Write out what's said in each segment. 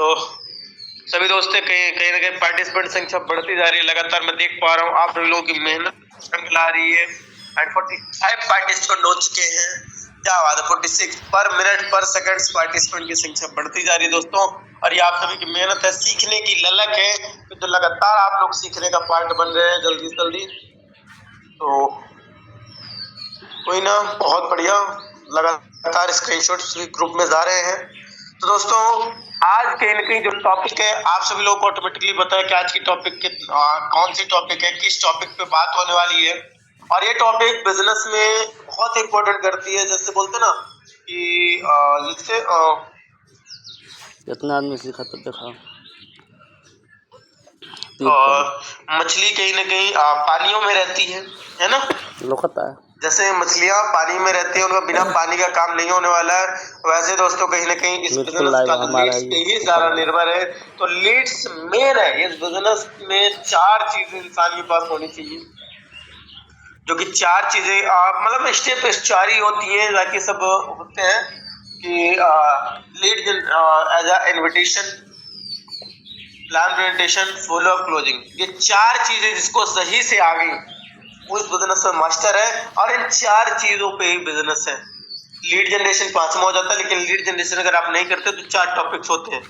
तो सभी दोस्तों कहीं कहीं ना कहीं पार्टिसिपेंट संख्या बढ़ती जा रही है। लगातार मैं देख पा रहा हूँ आप सभी लोगों की मेहनत रंग ला रही है। एंड 45 पार्टिसिपेंट हो चुके हैं। क्या बात है, 46 पर मिनट पर सेकंड पार्टिसिपेंट की संख्या बढ़ती जा रही है दोस्तों। और ये आप सभी की मेहनत है, सीखने की ललक है, तो लगातार आप लोग सीखने का पार्ट बन रहे हैं जल्दी से जल्दी। तो कोई ना, बहुत बढ़िया, लगातार स्क्रीनशॉट्स भी ग्रुप में जा रहे हैं। तो दोस्तों आज कहीं ना कहीं जो टॉपिक है आप सभी लोगों को ऑटोमेटिकली पता है कि आज की टॉपिक कौन सी टॉपिक है, किस टॉपिक पे बात होने वाली है। और ये टॉपिक बिजनेस में बहुत इंपॉर्टेंट करती है। जैसे बोलते ना कि जिससे कितना आदमी सीखा तो देखा मछली कहीं ना कहीं पानियों में रहती है ना। लोकता है। जैसे मछलियां पानी में रहती है, उनका बिना पानी का काम नहीं होने वाला है। वैसे दोस्तों कहीं ना कहीं इस बिजनेस का लीड्स पे ही सारा निर्भर है। तो लीड्स मेन है इस बिजनेस में। 4 चीजें इंसान के पास होनी चाहिए, जो कि 4 चीजें मतलब स्टेप 4 ही होती है। बाकी सब होते हैं कि lead as a invitation, plan presentation, follow up, closing. ये 4 चीजें जिसको सही से आ गई वो इस बिजनेस में मास्टर है। और इन 4 चीजों पे ही बिजनेस है। लीड जनरेशन 5वां हो जाता है, लेकिन लीड जनरेशन अगर आप नहीं करते तो 4 टॉपिक्स होते हैं।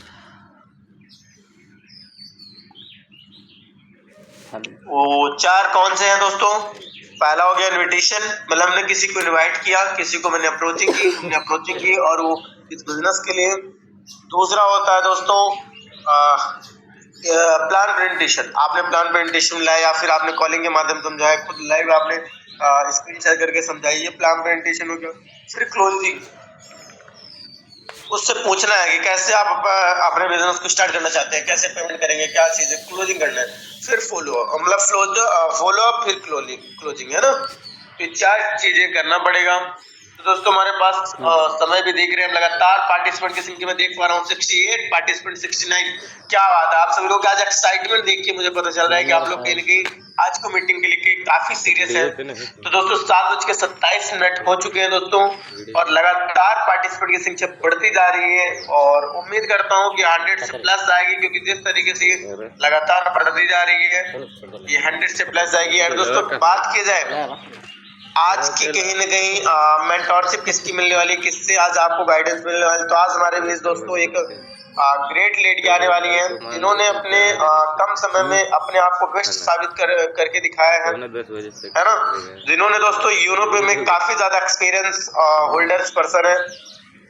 वो 4 कौन से हैं दोस्तों? पहला हो गया इनविटेशन, मतलब हमने किसी को इनवाइट किया, किसी को मैंने अप्रोचिंग की और वो इस बिजनेस के लिए। दूसरा होता है दोस्तों प्लान प्रेजेंटेशन। आपने प्लान प्रेजेंटेशन लाया या फिर आपने कॉलिंग के माध्यम समझाया, खुद लाइव आपने स्क्रीन शेयर करके समझाई, ये प्लान प्रेजेंटेशन हो गया। फिर क्लोजिंग, उससे पूछना है कि कैसे आप अपने बिजनेस को स्टार्ट करना चाहते हैं, कैसे पेमेंट करेंगे, क्या चीजें, क्लोजिंग करना है। फिर फॉलो मतलब फॉलो अप, फिर क्लोजिंग, है ना। तो 4 चीजें करना पड़ेगा। तो दोस्तों हमारे पास समय भी देख रहे हैं, लगातार पार्टिसिपेंट की संख्या में देख पा रहा हूँ 68 पार्टिसिपेंट, 69। क्या बात है, आप सभी लोग आज एक्साइटमेंट देख के मुझे पता चल रहा है कि आप लोग कहीं ना कहीं आज को मीटिंग के लिए काफी सीरियस है। तो दोस्तों 7:27 हो चुके हैं दोस्तों, और लगातार पार्टिसिपेंट की संख्या बढ़ती जा रही है। और उम्मीद करता हूँ कि 100 से प्लस आएगी, क्योंकि जिस तरीके से लगातार बढ़ती जा रही है ये 100 से प्लस आएगी। और दोस्तों बात की जाए आज की कहीं ना कहीं मेंटोरशिप किसकी मिलने वाली, किससे आज आपको गाइडेंस मिलने वाली, तो आज हमारे बीच दोस्तों एक ग्रेट लेडी आने वाली है, जिन्होंने अपने कम समय में अपने आप को बेस्ट साबित करके दिखाया है ना। जिन्होंने दोस्तों यूरोप में काफी ज्यादा एक्सपीरियंस होल्डर्स पर्सन है,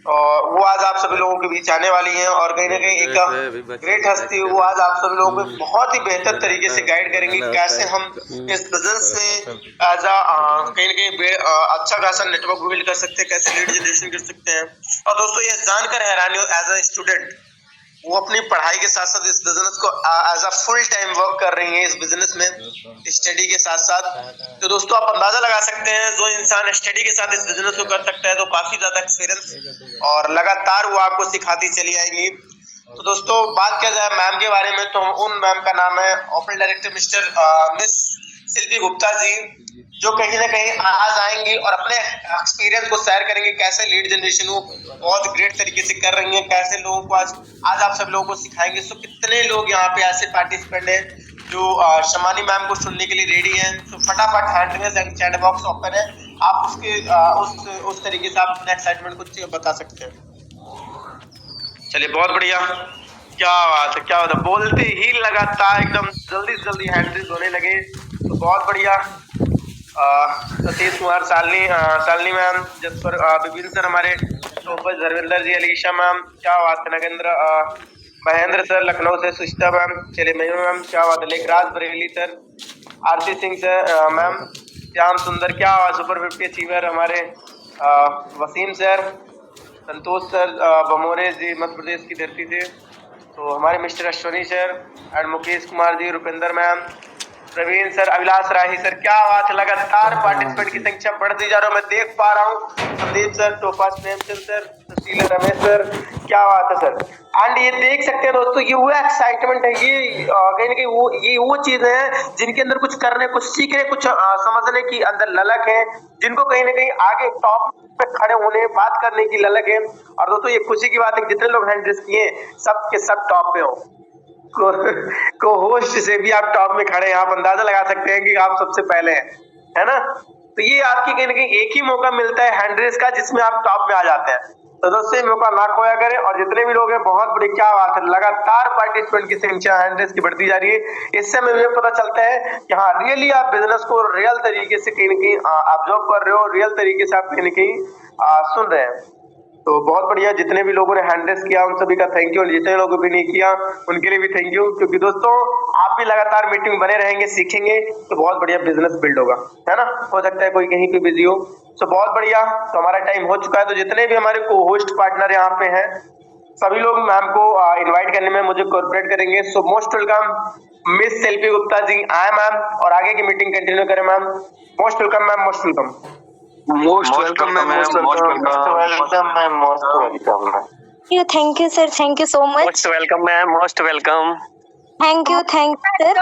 और वो आज आप सभी लोगों के बीच आने वाली हैं। और कहीं ना कहीं एक ग्रेट हस्ती, वो आज आप सभी लोगों को बहुत ही बेहतर तरीके से गाइड करेंगे कैसे हम इस बिजनेस में एज कहीं ना कहीं अच्छा खासा नेटवर्क बिल्ड कर सकते हैं, कैसे लीड जनरेशन कर सकते हैं। और दोस्तों ये जानकर हैरानी हो, एज अ स्टूडेंट वो अपनी पढ़ाई के साथ साथ इस बिजनेस को as a full time work कर रही हैं, इस बिजनेस में स्टडी के साथ साथ। तो दोस्तों आप अंदाजा लगा सकते हैं, जो इंसान स्टडी के साथ इस बिजनेस को कर सकता है तो काफी ज्यादा एक्सपीरियंस और लगातार वो आपको सिखाती चली आएंगी। तो दोस्तों बात किया जाए मैम के बारे में, तो उन मैम का नाम है ऑपरेशन डायरेक्टर मिस शिल्पी गुप्ता जी, जो कहीं ना कहीं आज आएंगी और अपने एक्सपीरियंस को शेयर करेंगे, कैसे लीड जनरेशन वो बहुत ग्रेट तरीके से कर रही हैं, कैसे लोगों को आज आप सब लोगों को सिखाएंगे। सो कितने लोग यहाँ पे ऐसे पार्टिसिपेंट हैं जो शमानी मैम को सुनने के लिए रेडी हैं। तो फटाफट hand raise and chat box open है, आप उसके उस तरीके से आप अपना एक्साइटमेंट कुछ बता सकते हैं। चलिए बहुत बढ़िया, क्या बात है, क्या बात है, बोलते ही लगातार एकदम जल्दी से जल्दी हैंड रेज होने लगे। तो बहुत बढ़िया, सतीश कुमार, शालिनी मैम, जसपर विपिन सर, हमारे धर्मेंद्र जी, अलीशा मैम, क्या बात है, नगेंद्र, महेंद्र सर लखनऊ से, सुष्टा मैम, चलिए मयूर मैम, क्या बात है, Lekhraj Bareilly sir, Aarti Singh sir ma'am, Shyam Sundar, क्या सुपर 50 अचीवर हमारे वसीम सर, संतोष सर बमोरे जी, मध्य प्रदेश की धरती से, तो हमारे mister Ashwani sir and Mukesh Kumar ji, Rupendra ma'am, Praveen sir, Abhilash Rahi sir, क्या बात है, लगातार पार्टिसिपेंट की संख्या बढ़ती जा रही है, मैं देख पा रहा हूँ। Sandeep sir, topaz Premchand sir, Sushila Ramesh sir, क्या बात है सर। एंड ये देख सकते हैं दोस्तों, ये वो एक्साइटमेंट है, ये कहीं ना कहीं वो चीज है जिनके अंदर कुछ करने, कुछ सीखने, कुछ समझने की अंदर ललक है, जिनको कहीं ना कहीं आगे टॉप पे खड़े होने, बात करने की ललक है। और दोस्तों ये खुशी की बात है कि जितने लोग हैंड रेस किए सब के सब टॉप पे हो, को होस्ट से भी आप टॉप में खड़े हैं, आप अंदाजा लगा सकते हैं कि आप सबसे पहले हैं, है ना। तो ये आपकी कहीं ना कहीं एक ही मौका मिलता है हैंड रेस का जिसमें आप टॉप में आ जाते हैं। तो दोस्तों ये मौका ना खोया करें, और जितने भी लोग हैं बहुत बड़ी क्या बात है, लगातार पार्टिसिपेंट की संख्या हैंड रेस की बढ़ती जा रही है। इससे हमें ये पता चलता है कि हाँ रियली आप बिजनेस को रियल तरीके से कहीं ना कहीं ऑब्जर्व कर रहे हो, रियल तरीके से आप कहीं ना कहीं सुन रहे हैं। तो बहुत बढ़िया, जितने भी लोगों ने हैंड रेस किया उन सभी का थैंक यू, और जितने लोगों भी नहीं किया उनके लिए भी थैंक यू, क्योंकि दोस्तों आप भी लगातार मीटिंग बने रहेंगे, सीखेंगे तो बहुत बढ़िया बिजनेस बिल्ड होगा, है ना। हो सकता है कोई कहीं पे बिजी हो, तो बहुत बढ़िया। तो हमारा टाइम हो चुका है, तो जितने भी हमारे को होस्ट पार्टनर यहाँ पे हैं सभी लोग मैम को इनवाइट करने में मुझे कोऑपरेट करेंगे। सो मोस्ट वेलकम मिस शिल्पी गुप्ता जी, आए मैम, और आगे की मीटिंग कंटिन्यू करें ma'am. Most welcome ma'am, most welcome. Most welcome, ma'am. Most welcome. welcome, ma'am. Most welcome, ma'am. Thank you, sir. Thank you so much. Most welcome, ma'am. Most welcome. Thank you, sir.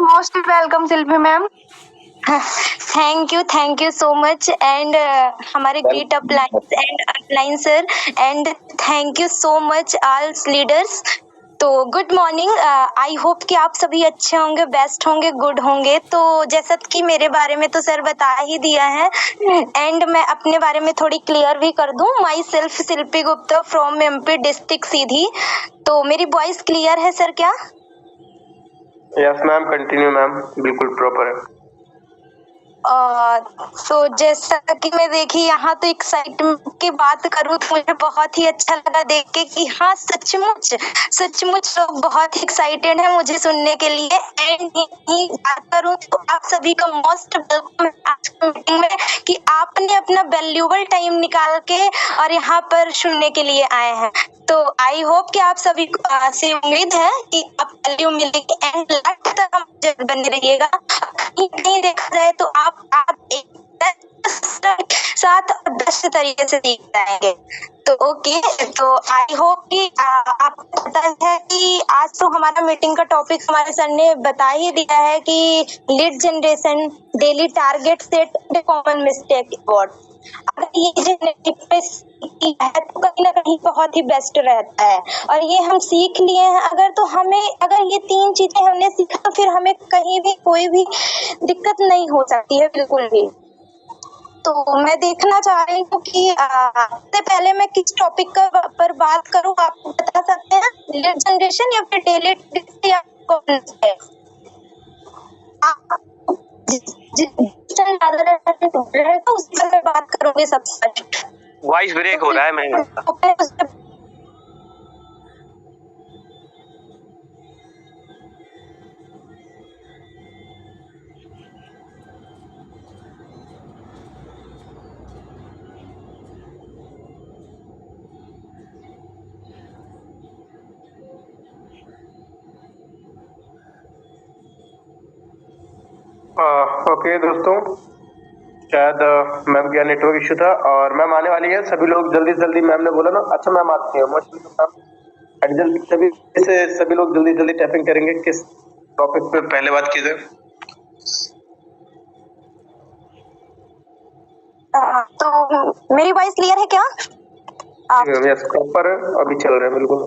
Most welcome, Silvi ma'am. Thank you so much, and हमारे great uplines and upline sir, and thank you so much all leaders. तो good morning, I hope कि आप सभी अच्छे होंगे, best होंगे, good होंगे। तो जैसा कि मेरे बारे में तो सर बता ही दिया है, एंड मैं अपने बारे में थोड़ी क्लियर भी कर दूं। My self Shilpi Gupta from MP district Sidhi. तो मेरी वॉइस क्लियर है सर क्या? यस मैम, कंटिन्यू मैम, बिल्कुल प्रॉपर है। तो जैसा कि मैं देखी यहाँ तो एक्साइटमेंट की बात करूँ तो मुझे बहुत ही अच्छा लगा देख के कि हाँ सचमुच लोग बहुत एक्साइटेड हैं मुझे सुनने के लिए। एंड बात करूँ तो आप सभी का मोस्ट वेलकम आज की मीटिंग में कि आपने अपना वैल्यूबल टाइम निकाल के और यहाँ पर सुनने के लिए आए हैं। तो आई होप कि आप सभी को से उम्मीद है कि आप वैल्यू मिलेगी, एंड लास्ट तक हम बने रहिएगा। कहीं देखा जाए तो आप एक साथ बेस्ट तरीके से सीख जाएंगे। तो ओके, तो आई होप कि आपको पता है कि आज तो हमारा मीटिंग का टॉपिक हमारे सर ने बता ही दिया है कि lead generation, daily target set, common mistake avoid. अगर ये है तो कहीं ना कहीं बहुत ही बेस्ट रहता है, और ये हम सीख लिए हैं अगर, तो हमें अगर ये 3 चीजें हमने सीखा तो फिर हमें कहीं भी कोई भी दिक्कत नहीं हो सकती है बिल्कुल भी। तो मैं देखना चाह रही हूँ कि सबसे पहले मैं किस टॉपिक पर बात करूँ, आप बता सकते हैं? लीड जनरेशन या फिर डेली या उस पर मैं बात करूंगी सबसे। वॉइस ब्रेक हो रहा है मैम। ओके दोस्तों, शायद मैम का नेटवर्क इशू था, और मैम आने वाली है। सभी लोग जल्दी जल्दी, मैम ने बोला ना, अच्छा मैम आती है मोस्ट मैम, जल्दी सभी लोग जल्दी जल्दी टैपिंग करेंगे। किस टॉपिक पे पहले बात की जाए? तो मेरी वॉइस क्लियर है क्या? यस प्रॉपर अभी चल रहा है बिल्कुल।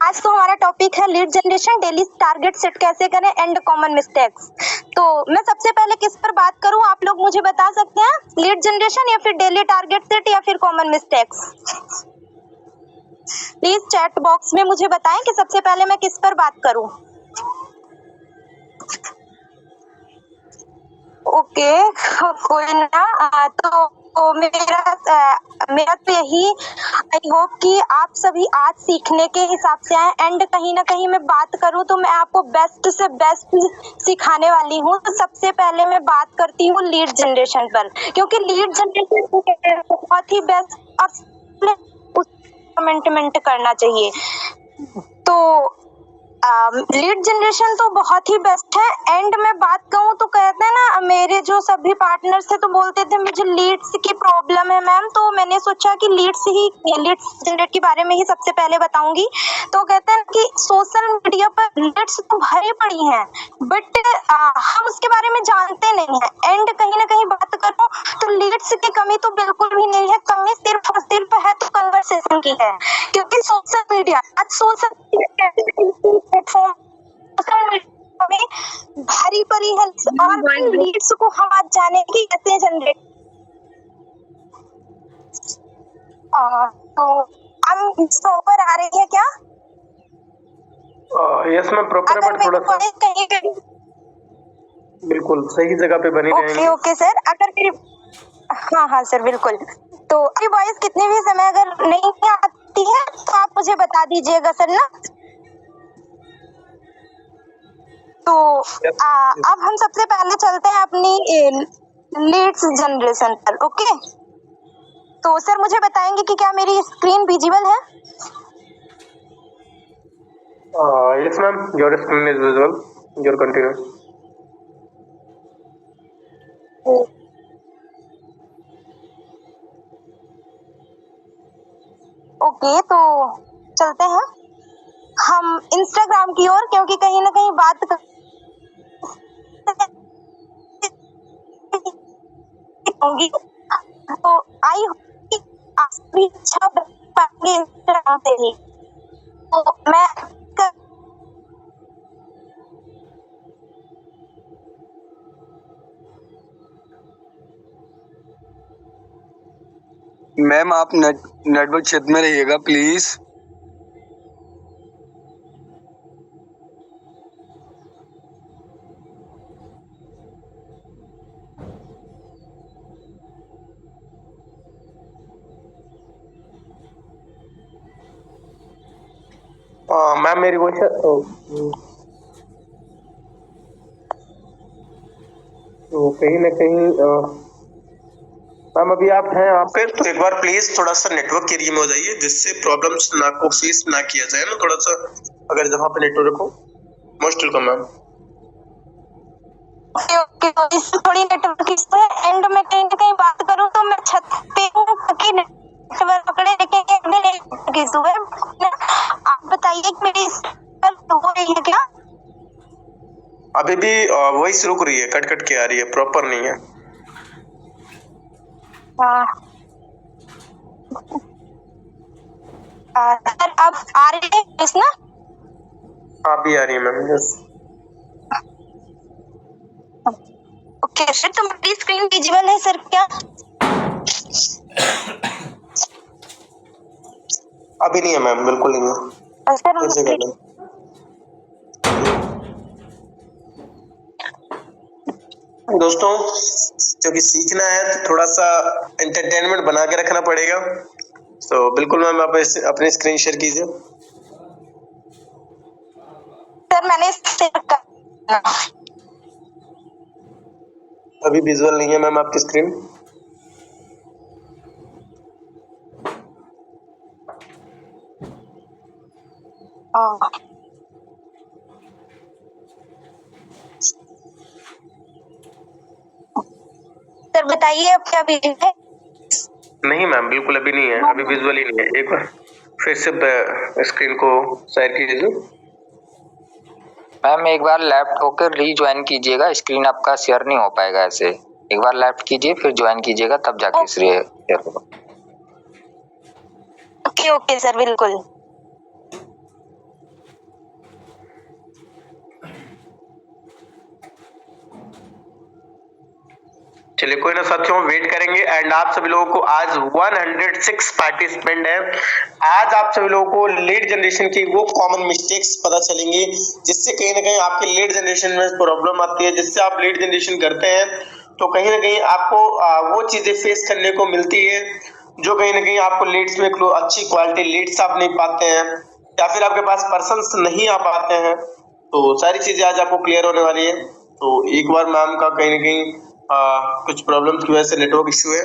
आज तो हमारा टॉपिक है lead generation, daily target set कैसे करें, एंड कॉमन मिस्टेक्स। तो मैं सबसे पहले किस पर बात करूं, आप लोग मुझे बता सकते हैं? लीड जनरेशन या फिर डेली टारगेट सेट या फिर common mistakes? Please chat box में मुझे बताएं कि सबसे पहले मैं किस पर बात करूं। ओके, कोई ना। तो मेरा तो यही आई होप कि आप सभी आज सीखने के हिसाब से आए, एंड कहीं ना कहीं मैं बात करूं तो मैं आपको बेस्ट से बेस्ट सिखाने वाली हूं। तो सबसे पहले मैं बात करती हूं लीड जनरेशन पर, क्योंकि लीड जनरेशन बहुत ही बेस्ट और कमेंटमेंट करना चाहिए। तो लीड जनरेशन तो बहुत ही बेस्ट है। एंड मैं बात कहूँ तो कहते हैं ना, मेरे जो सभी पार्टनर्स थे तो बोलते थे मुझे लीड्स की प्रॉब्लम है मैम, तो मैंने सोचा कि लीड्स जनरेट के बारे में ही सबसे पहले बताऊंगी। तो कहते हैं कि सोशल मीडिया पर लीड्स तो भरी पड़ी हैं, बट हम उसके बारे में जानते नहीं हैं। एंड कहीं ना कहीं बात करूं तो लीड्स की कमी तो बिल्कुल भी नहीं है, कमी सिर्फ और सिर्फ है तो कन्वर्सेशन की है। क्योंकि सोशल मीडिया प्लेटफॉर्म में भारी पड़ी है और लीड्स को हम आज जाने की कैसे जनरेट। तो हम इस पर आ रही है क्या? यस मैम, प्रॉपर है, बट थोड़ा सा कहीं बिल्कुल सही जगह पे बनी रहेंगे। ओके सर, अगर फिर हाँ सर बिल्कुल। तो अभी वॉइस कितने भी समय अगर नहीं आती है तो आप मुझे बता दीजिएगा सर ना। तो अब हम सबसे पहले चलते हैं अपनी लीड्स जनरेशन पर। ओके, तो सर मुझे बताएंगे कि क्या मेरी स्क्रीन विजिबल है? Yes ma'am, your screen is visible, your continue. Okay, तो चलते हैं हम इंस्टाग्राम की ओर, क्योंकि कहीं ना कहीं बात होंगी। तो आई आपकी इच्छा इंस्टाग्राम से ही, तो मैं मैम आप नेटवर्क क्षेत्र में रहिएगा प्लीज। मैम मेरी वॉइस तो कहीं ना कहीं मैम अभी आप हैं आपके, तो एक बार प्लीज थोड़ा सा नेटवर्क एरिया में हो जाइए, जिससे प्रॉब्लम्स ना को फेस ना किया जाए ना। थोड़ा सा अगर जहाँ पे नेटवर्क हो। Most welcome ma'am. ओके, तो इससे थोड़ी नेटवर्क इशू है। एंड में कहीं ना कहीं बात करूं तो मैं छत पे हूं कि नेटवर्क पकड़े, लेकिन नेटवर्क इशू है। आप बताइए कि मेरी हो रही है क्या? अभी भी वॉइस रुक रही है, कट कट के आ रही है, प्रॉपर नहीं है। सर अब आ रही है ना? अभी आ रही है मैम, यस। ओके सर, तो मेरी स्क्रीन विजिबल है सर क्या? अभी नहीं है मैम, बिल्कुल नहीं है। सर दोस्तों, क्योंकि सीखना है तो थोड़ा सा एंटरटेनमेंट बना के रखना पड़ेगा। तो बिल्कुल मैम आप अपनी स्क्रीन शेयर कीजिए। सर मैंने शेयर कर, अभी विजुअल नहीं है मैम आपकी स्क्रीन। सर बताइए अब क्या विजिबल है? नहीं मैम, बिल्कुल अभी नहीं है, अभी विजुअल ही नहीं है। एक बार फिर से स्क्रीन को शेयर कीजिए। मैम एक बार लेफ्ट होकर रीज्वाइन कीजिएगा, स्क्रीन आपका शेयर नहीं हो पाएगा ऐसे। एक बार लेफ्ट कीजिए फिर ज्वाइन कीजिएगा, तब जाके शेयर होगा। ओके सर बिल्कुल। चलिए कोई ना साथियों, वेट करेंगे। एंड आप सभी लोगों को आज 106 पार्टिसिपेंट हैं। आज आप सभी लोगों को लीड जनरेशन की वो कॉमन मिस्टेक्स पता चलेंगी जिससे कहीं ना कहीं आपके लीड जनरेशन में प्रॉब्लम आती है। जिससे आप लीड जनरेशन करते हैं तो कहीं ना कहीं आपको वो चीजें फेस करने को मिलती है जो कहीं ना कहीं आपको लीड्स में अच्छी क्वालिटी लीड्स आप नहीं पाते हैं, या फिर आपके पास पर्सन्स नहीं आ पाते हैं। तो सारी चीजें आज आपको क्लियर होने वाली है। तो एक बार मैम का कहीं ना कहीं कुछ प्रॉब्लम्स की वजह से नेटवर्क इश्यू है।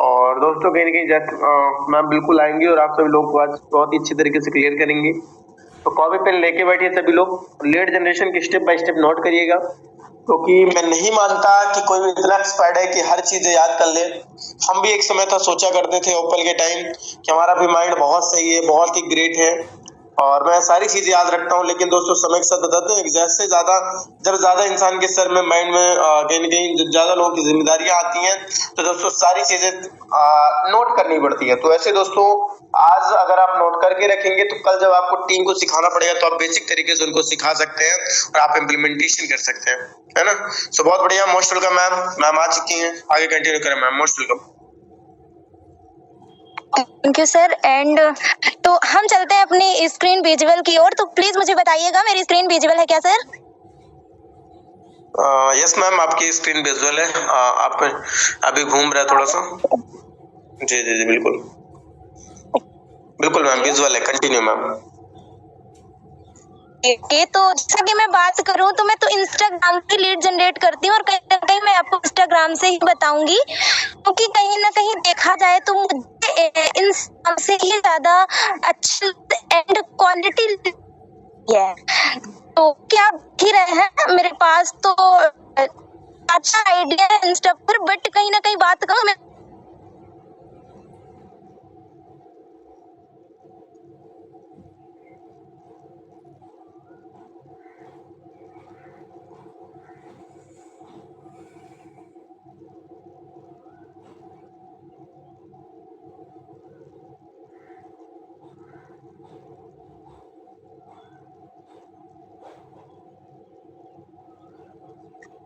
और दोस्तों कहीं ना कहीं मैम बिल्कुल आएंगे और आप सभी लोगों को आज बहुत ही अच्छी तरीके से क्लियर करेंगे। तो कॉपी पेन लेके बैठिए सभी लोग, लीड जनरेशन की स्टेप बाय स्टेप नोट करिएगा, क्योंकि मैं नहीं मानता कि कोई भी इतना एक्सपर्ट है कि हर चीजें याद कर ले। हम भी एक समय था सोचा करते थे ओपल के टाइम कि हमारा भी माइंड बहुत सही है, बहुत ही ग्रेट है और मैं सारी चीजें याद रखता हूँ, लेकिन दोस्तों समय के साथ बताते हैं जैसे ज्यादा जब ज्यादा इंसान के सर में माइंड में कहीं न कहीं ज्यादा लोगों की जिम्मेदारियां आती हैं तो दोस्तों सारी चीजें नोट करनी पड़ती है। तो ऐसे दोस्तों आज अगर आप नोट करके रखेंगे तो कल जब आपको टीम को सिखाना पड़ेगा तो आप बेसिक तरीके से उनको सिखा सकते हैं और आप इम्प्लीमेंटेशन कर सकते हैं, है ना। सो बहुत बढ़िया, मोस्ट वेलकम मैम आ चुकी हैं, आगे कंटिन्यू करें ma'am, most welcome. Thank you sir. And तो हम चलते हैं अपनी स्क्रीन विजुअल की ओर, तो प्लीज मुझे बताइएगा मेरी स्क्रीन विजुअल है क्या सर? यस मैम, आपकी स्क्रीन विजुअल है, आप अभी घूम रहा है थोड़ा सा। जी जी जी बिल्कुल बिल्कुल मैम, विजुअल है, कंटिन्यू मैम। ओके, तो जैसा कि मैं बात करूं तो मैं तो इंस्टाग्राम की लीड जनरेट करती हूँ और कहीं ना कहीं मैं आपको इंस्टाग्राम से ही बताऊंगी, क्योंकि कहीं ना कहीं देखा जाए तो मुझे इंस्टाग्राम से ही ज्यादा अच्छी एंड क्वालिटी है। तो क्या आप देख ही रहे हैं मेरे पास तो अच्छा आइडिया है इंस्टा पर, बट कहीं ना कहीं बात कहूँ मैं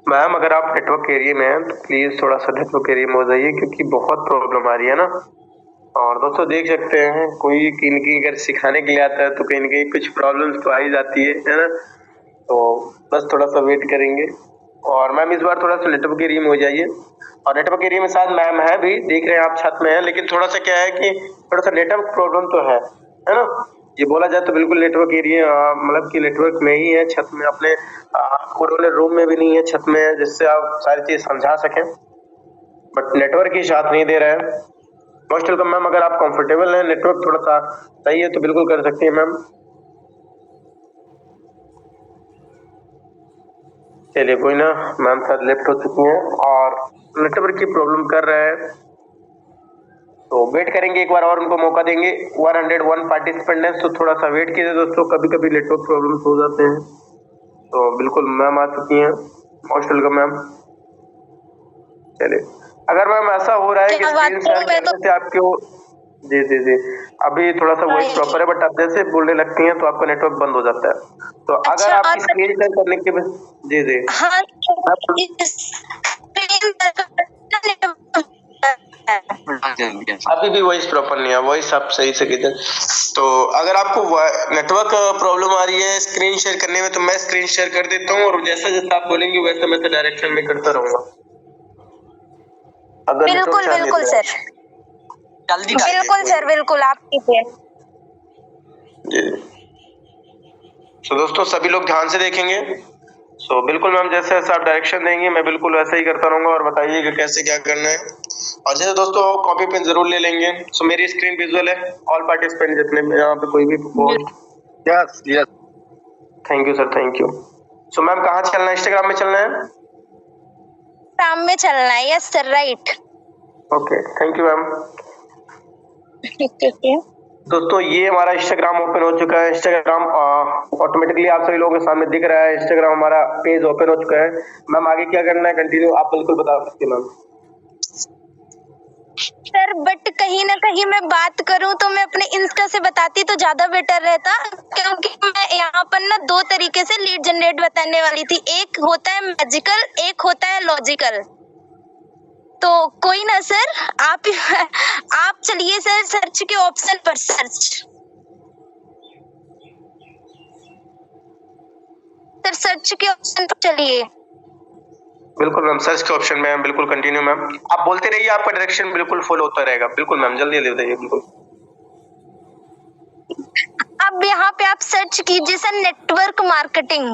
मैम अगर आप नेटवर्क एरिया में हैं तो प्लीज थोड़ा सा नेटवर्क एरिया में हो जाइए, क्योंकि बहुत प्रॉब्लम आ रही है ना। और दोस्तों देख सकते हैं कोई किनकी अगर सिखाने के लिए आता है तो कहीं ना कहीं कुछ प्रॉब्लम्स तो आ ही जाती है ना। तो बस थोड़ा सा वेट करेंगे। और मैम इस बार थोड़ा सा नेटवर्क एरिया में हो जाइए, और नेटवर्क एरिया में साथ मैम है भी, देख रहे हैं आप छत में है, लेकिन थोड़ा सा क्या है कि थोड़ा सा नेटवर्क प्रॉब्लम तो है ना। ये बोला जाए तो बिल्कुल नेटवर्क एरिया मतलब कि नेटवर्क में ही है, छत में अपने कोड वाले रूम में भी नहीं है, छत में है, जिससे आप सारी चीज समझा सकें, बट नेटवर्क ही साथ नहीं दे रहा है। मोस्ट वेलकम मैम, अगर आप कंफर्टेबल हैं, नेटवर्क थोड़ा सा सही है तो बिल्कुल कर सकती है मैम। चलिए कोई ना, मैम शायद लेफ्ट हो चुकी हैं और नेटवर्क की प्रॉब्लम कर रहा है, तो वेट करेंगे एक बार और उनको मौका देंगे। 101 पार्टिसिपेंट है, तो थोड़ा सा वेट कीजिए दोस्तों, कभी कभी नेटवर्क प्रॉब्लम हो जाते हैं। तो बिल्कुल मैम आ चुकी हैं, मोस्ट वेलकम मैम। चलिए अगर मैम ऐसा हो रहा है कि स्क्रीन शेयर करने से आपको जी जी जी अभी थोड़ा सा वॉइस प्रॉपर है, बट आप जैसे बोलने लगती हैं तो आपका नेटवर्क बंद हो जाता है। तो अगर आप स्क्रीन शेयर करने के बाद जी जी हाँ अभी भी वॉइस प्रॉपर नहीं है, वॉइस आप सही से कीजिए। तो अगर आपको नेटवर्क प्रॉब्लम आ रही है स्क्रीन शेयर करने में तो मैं स्क्रीन शेयर कर देता हूँ, और जैसा जैसा आप बोलेंगे वैसा मैं डायरेक्शन में करता रहूंगा। बिल्कुल बिल्कुल सर, जल्दी बिल्कुल सर, बिल्कुल आप कीजिए। तो दोस्तों सभी लोग ध्यान से देखेंगे। सो बिल्कुल मैम, जैसे जैसे आप डायरेक्शन देंगे मैं बिल्कुल वैसे ही करता रहूंगा, और बताइए कि कैसे क्या करना है। और जैसे दोस्तों कॉपी पेन जरूर ले लेंगे। सो मेरी स्क्रीन विजुअल है, ऑल पार्टिसिपेंट जितने यहाँ पे कोई भी yes yes thank you sir, thank you. So ma'am कहाँ चलना है, इंस्टाग्राम में चलना है? काम में चलना है, yes sir, right. Okay thank you ma'am. ठीक है दोस्तों ये हमारा इंस्टाग्राम ओपन हो चुका है, इंस्टाग्राम ऑटोमेटिकली आप सभी लोगों के सामने दिख रहा है, इंस्टाग्राम हमारा पेज ओपन हो चुका है। मैम आगे क्या करना है कंटिन्यू आप बिल्कुल बता सकते हैं मैम। सर, बट कहीं ना कहीं मैं बात करूं तो मैं अपने इंस्टा से बताती तो ज्यादा बेटर रहता, क्योंकि मैं यहाँ पर ना दो तरीके से लीड जनरेट बताने वाली थी, एक होता है मैजिकल, एक होता है लॉजिकल। तो कोई ना सर, आप चलिए सर सर्च के ऑप्शन पर, सर्च सर, सर्च के ऑप्शन पर चलिए। बिल्कुल मैम, सर्च के ऑप्शन में बिल्कुल कंटिन्यू मैम, आप बोलते रहिए, आपका डायरेक्शन बिल्कुल फॉलो होता रहेगा। बिल्कुल मैम, जल्दी जल्दी बताइए बिल्कुल। अब यहाँ पे आप सर्च कीजिए sir network marketing,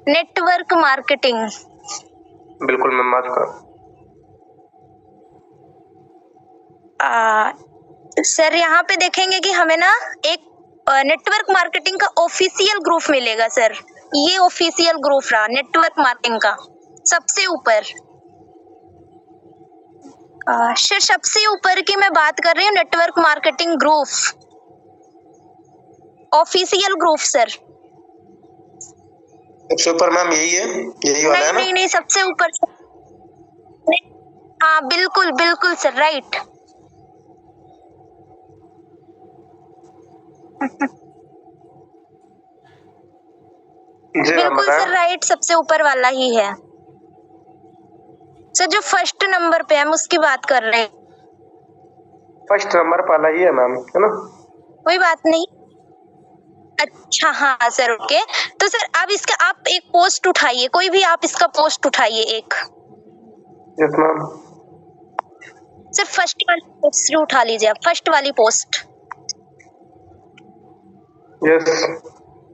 network marketing. बिल्कुल मैम, आपका सर यहाँ पे देखेंगे कि हमें ना एक नेटवर्क मार्केटिंग का ऑफिशियल ग्रुप मिलेगा सर। ये ऑफिशियल ग्रुप रहा नेटवर्क मार्केटिंग का सबसे ऊपर। सर सबसे ऊपर की मैं बात कर रही हूँ, network marketing group, official group sir. सबसे ऊपर मैम यही है, यही वाला है ना? नहीं, सबसे ऊपर। हाँ बिल्कुल बिल्कुल सर, राइट। जी मैम बिल्कुल बताएं। सर, राइट, सबसे ऊपर वाला ही है सर। जो फर्स्ट नंबर पे हम उसकी बात कर रहे हैं। फर्स्ट नंबर वाला ही है मैम, है ना? कोई बात नहीं। अच्छा हाँ सर, ओके। तो सर अब इसका आप एक पोस्ट उठाइए, कोई भी आप इसका पोस्ट उठाइए एक। Yes ma'am. सर फर्स्ट वाली पोस्ट उठा लीजिए आप, फर्स्ट वाली पोस्ट। यस।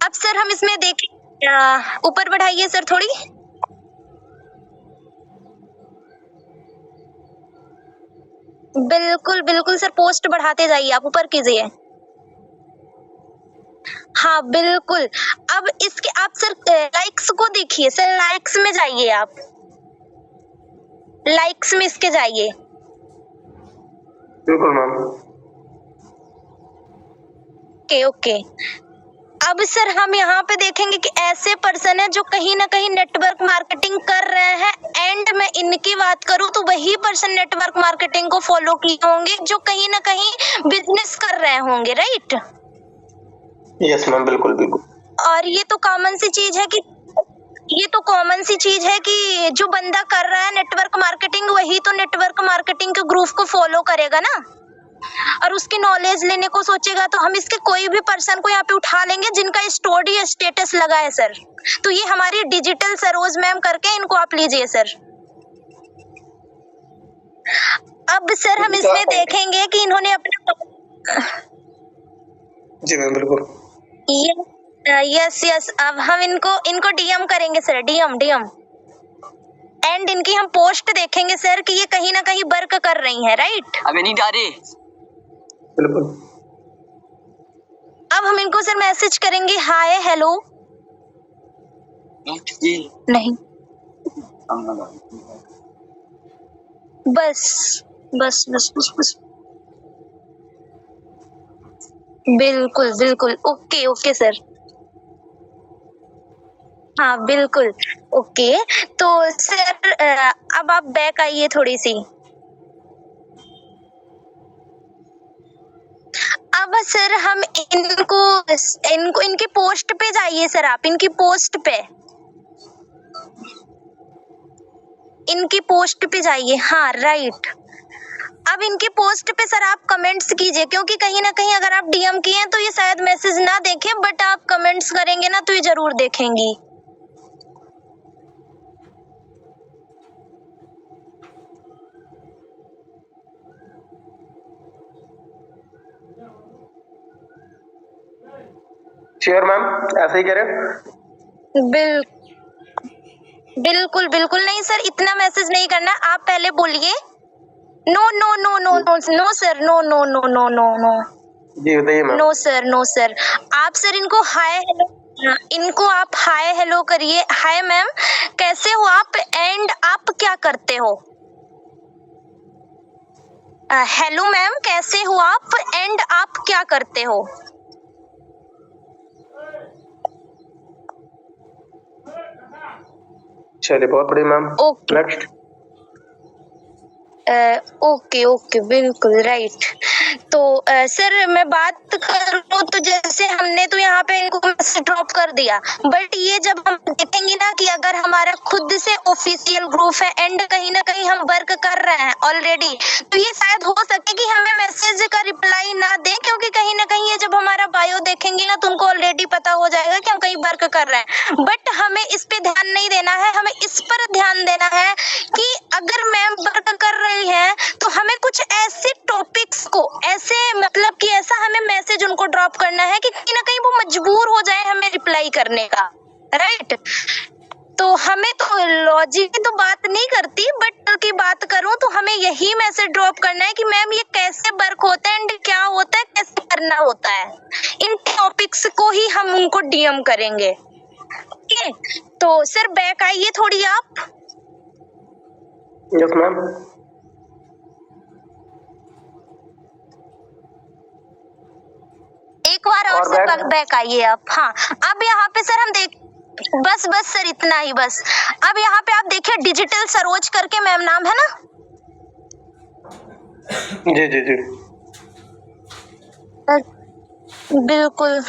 अब सर हम इसमें देखें, ऊपर बढ़ाइए सर थोड़ी। बिल्कुल बिल्कुल सर, पोस्ट बढ़ाते जाइए आप, ऊपर कीजिए। हाँ बिल्कुल। अब इसके आप सर लाइक्स को देखिए सर, लाइक्स में जाइए आप, लाइक्स में इसके जाइए। बिल्कुल मैम। ओके। अब सर हम यहाँ पे देखेंगे कि ऐसे पर्सन है जो कहीं ना कहीं नेटवर्क मार्केटिंग कर रहे हैं, एंड मैं इनकी बात करूँ तो वही पर्सन नेटवर्क मार्केटिंग को फॉलो किए होंगे जो कहीं ना कहीं बिजनेस कर रहे होंगे, राइट? यस मैम, बिल्कुल बिल्कुल। और ये तो कॉमन सी चीज है कि जो बंदा कर रहा है नेटवर्क मार्केटिंग, वही तो नेटवर्क मार्केटिंग के ग्रुप को फॉलो करेगा ना, और उसकी नॉलेज लेने को सोचेगा। तो हम इसके कोई भी पर्सन को यहाँ पे उठा लेंगे जिनका स्टोरी स्टेटस लगा है सर। तो ये हमारी डिजिटल सरोज मैम करके, इनको आप लीजिए सर। अब सर हम इसमें देखेंगे कि इन्होंने अपना, जी मैम बिल्कुल। यस, अब हम इनको डीएम करेंगे सर, डीएम। एंड इनकी हम पोस्ट देखेंगे सर कि ये कहीं ना कहीं वर्क कर रही हैं, राइट? अबे नहीं जा रहे। बिल्कुल। अब हम इनको सर मैसेज करेंगे, हाय हेलो। नहीं, बस। बिल्कुल ओके सर। हाँ बिल्कुल ओके। तो सर अब आप बैक आइए थोड़ी सी। अब सर हम इनकी पोस्ट पे जाइए सर, आप इनकी पोस्ट पे जाइए। हाँ राइट। अब इनकी पोस्ट पे सर आप कमेंट्स कीजिए, क्योंकि कहीं ना कहीं अगर आप डीएम किए हैं तो ये शायद मैसेज ना देखें, बट आप कमेंट्स करेंगे ना तो ये जरूर देखेंगी। श्योर मैम, ऐसे ही करें? बिल्कुल नहीं सर, इतना मैसेज नहीं करना। आप पहले बोलिए नो सर, नो। जी बताइए मैम। No sir. आप सर इनको आप हाय हेलो करिए। हाय मैम, कैसे हो आप, एंड आप क्या करते हो? हेलो मैम, कैसे हो आप, एंड आप क्या करते हो? चलिए, बहुत बढ़िया मैम। ओके। नेक्स्ट। ओके बिल्कुल राइट। तो सर मैं बात करूँ तो जैसे हमने तो यहाँ पे इनको ड्रॉप कर दिया, बट ये जब हम देखेंगे ना कि अगर हमारा खुद से ऑफिशियल ग्रुप है एंड कहीं ना कहीं हम वर्क कर रहे हैं ऑलरेडी, तो ये शायद हो सके कि हमें मैसेज का रिप्लाई ना दें, क्योंकि कहीं ना कहीं ये जब हमारा बायो देखेंगे ना तो उनको ऑलरेडी पता हो जाएगा कि हम कहीं वर्क कर रहे हैं। बट हमें इस पे ध्यान नहीं देना है, हमें इस पर ध्यान देना है कि अगर मैम वर्क कर रही है तो हमें कुछ ऐसे टॉपिक्स को, ऐसे मतलब कि ऐसा हमें मैसेज उनको ड्रॉप करना है कि कहीं ना कहीं वो मजबूर हो जाए हमें रिप्लाई करने का, राइट? तो हमें तो लॉजिक की तो बात नहीं करती, बट की बात करूं तो हमें यही मैसेज ड्रॉप करना है कि मैम ये कैसे वर्क होता है एंड क्या तुमको डीएम करेंगे। ठीक है, तो सर बैक आइए थोड़ी आप। Yes ma'am. एक बार और सर बैक आइए आप। हाँ, अब यहाँ पे सर हम देख, बस बस सर इतना ही बस। अब यहाँ पे आप देखिए डिजिटल सरोज करके मैम नाम है ना। जी जी जी बिल्कुल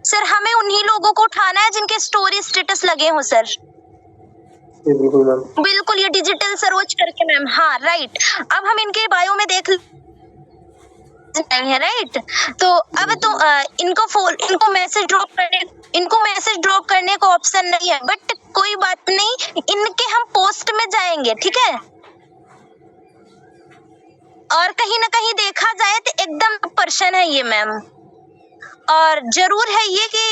सर, हमें उन्हीं लोगों को उठाना है जिनके स्टोरी स्टेटस लगे हो सर। बिल्कुल मैम। बिल्कुल, ये डिजिटल सरोज करके मैम। हाँ राइट, अब हम इनके बायो में देख है राइट। तो अब तो इनको मैसेज ड्रॉप करने का ऑप्शन नहीं है, बट कोई बात नहीं, इनके हम पोस्ट में जाएंगे। ठीक है, और कहीं ना कहीं देखा जाए तो एकदम पर्सन है ये मैम, और जरूर है ये कि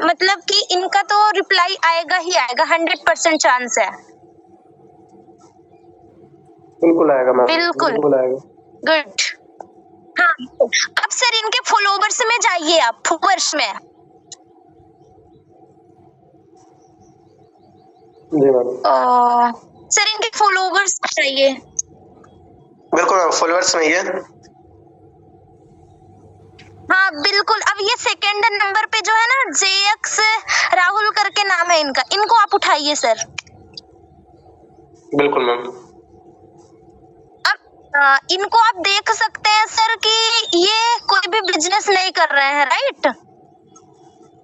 मतलब कि इनका तो रिप्लाई आएगा ही आएगा, 100% चांस है। बिल्कुल आएगा मैम, बिल्कुल आएगा। गुड। हाँ, अब सर इनके फॉलोवर्स में जाइए आप, फॉलोवर्स में। जी मैम। सर इनके फॉलोवर्स चाहिए। बिल्कुल मैम, फॉलोअर्स में ही है। हाँ बिल्कुल, अब ये सेकंड नंबर पे जो है ना, JX राहुल करके नाम है इनका, इनको आप उठाइए सर। बिल्कुल मैम। अब इनको आप देख सकते हैं सर कि ये कोई भी बिजनेस नहीं कर रहे हैं राइट।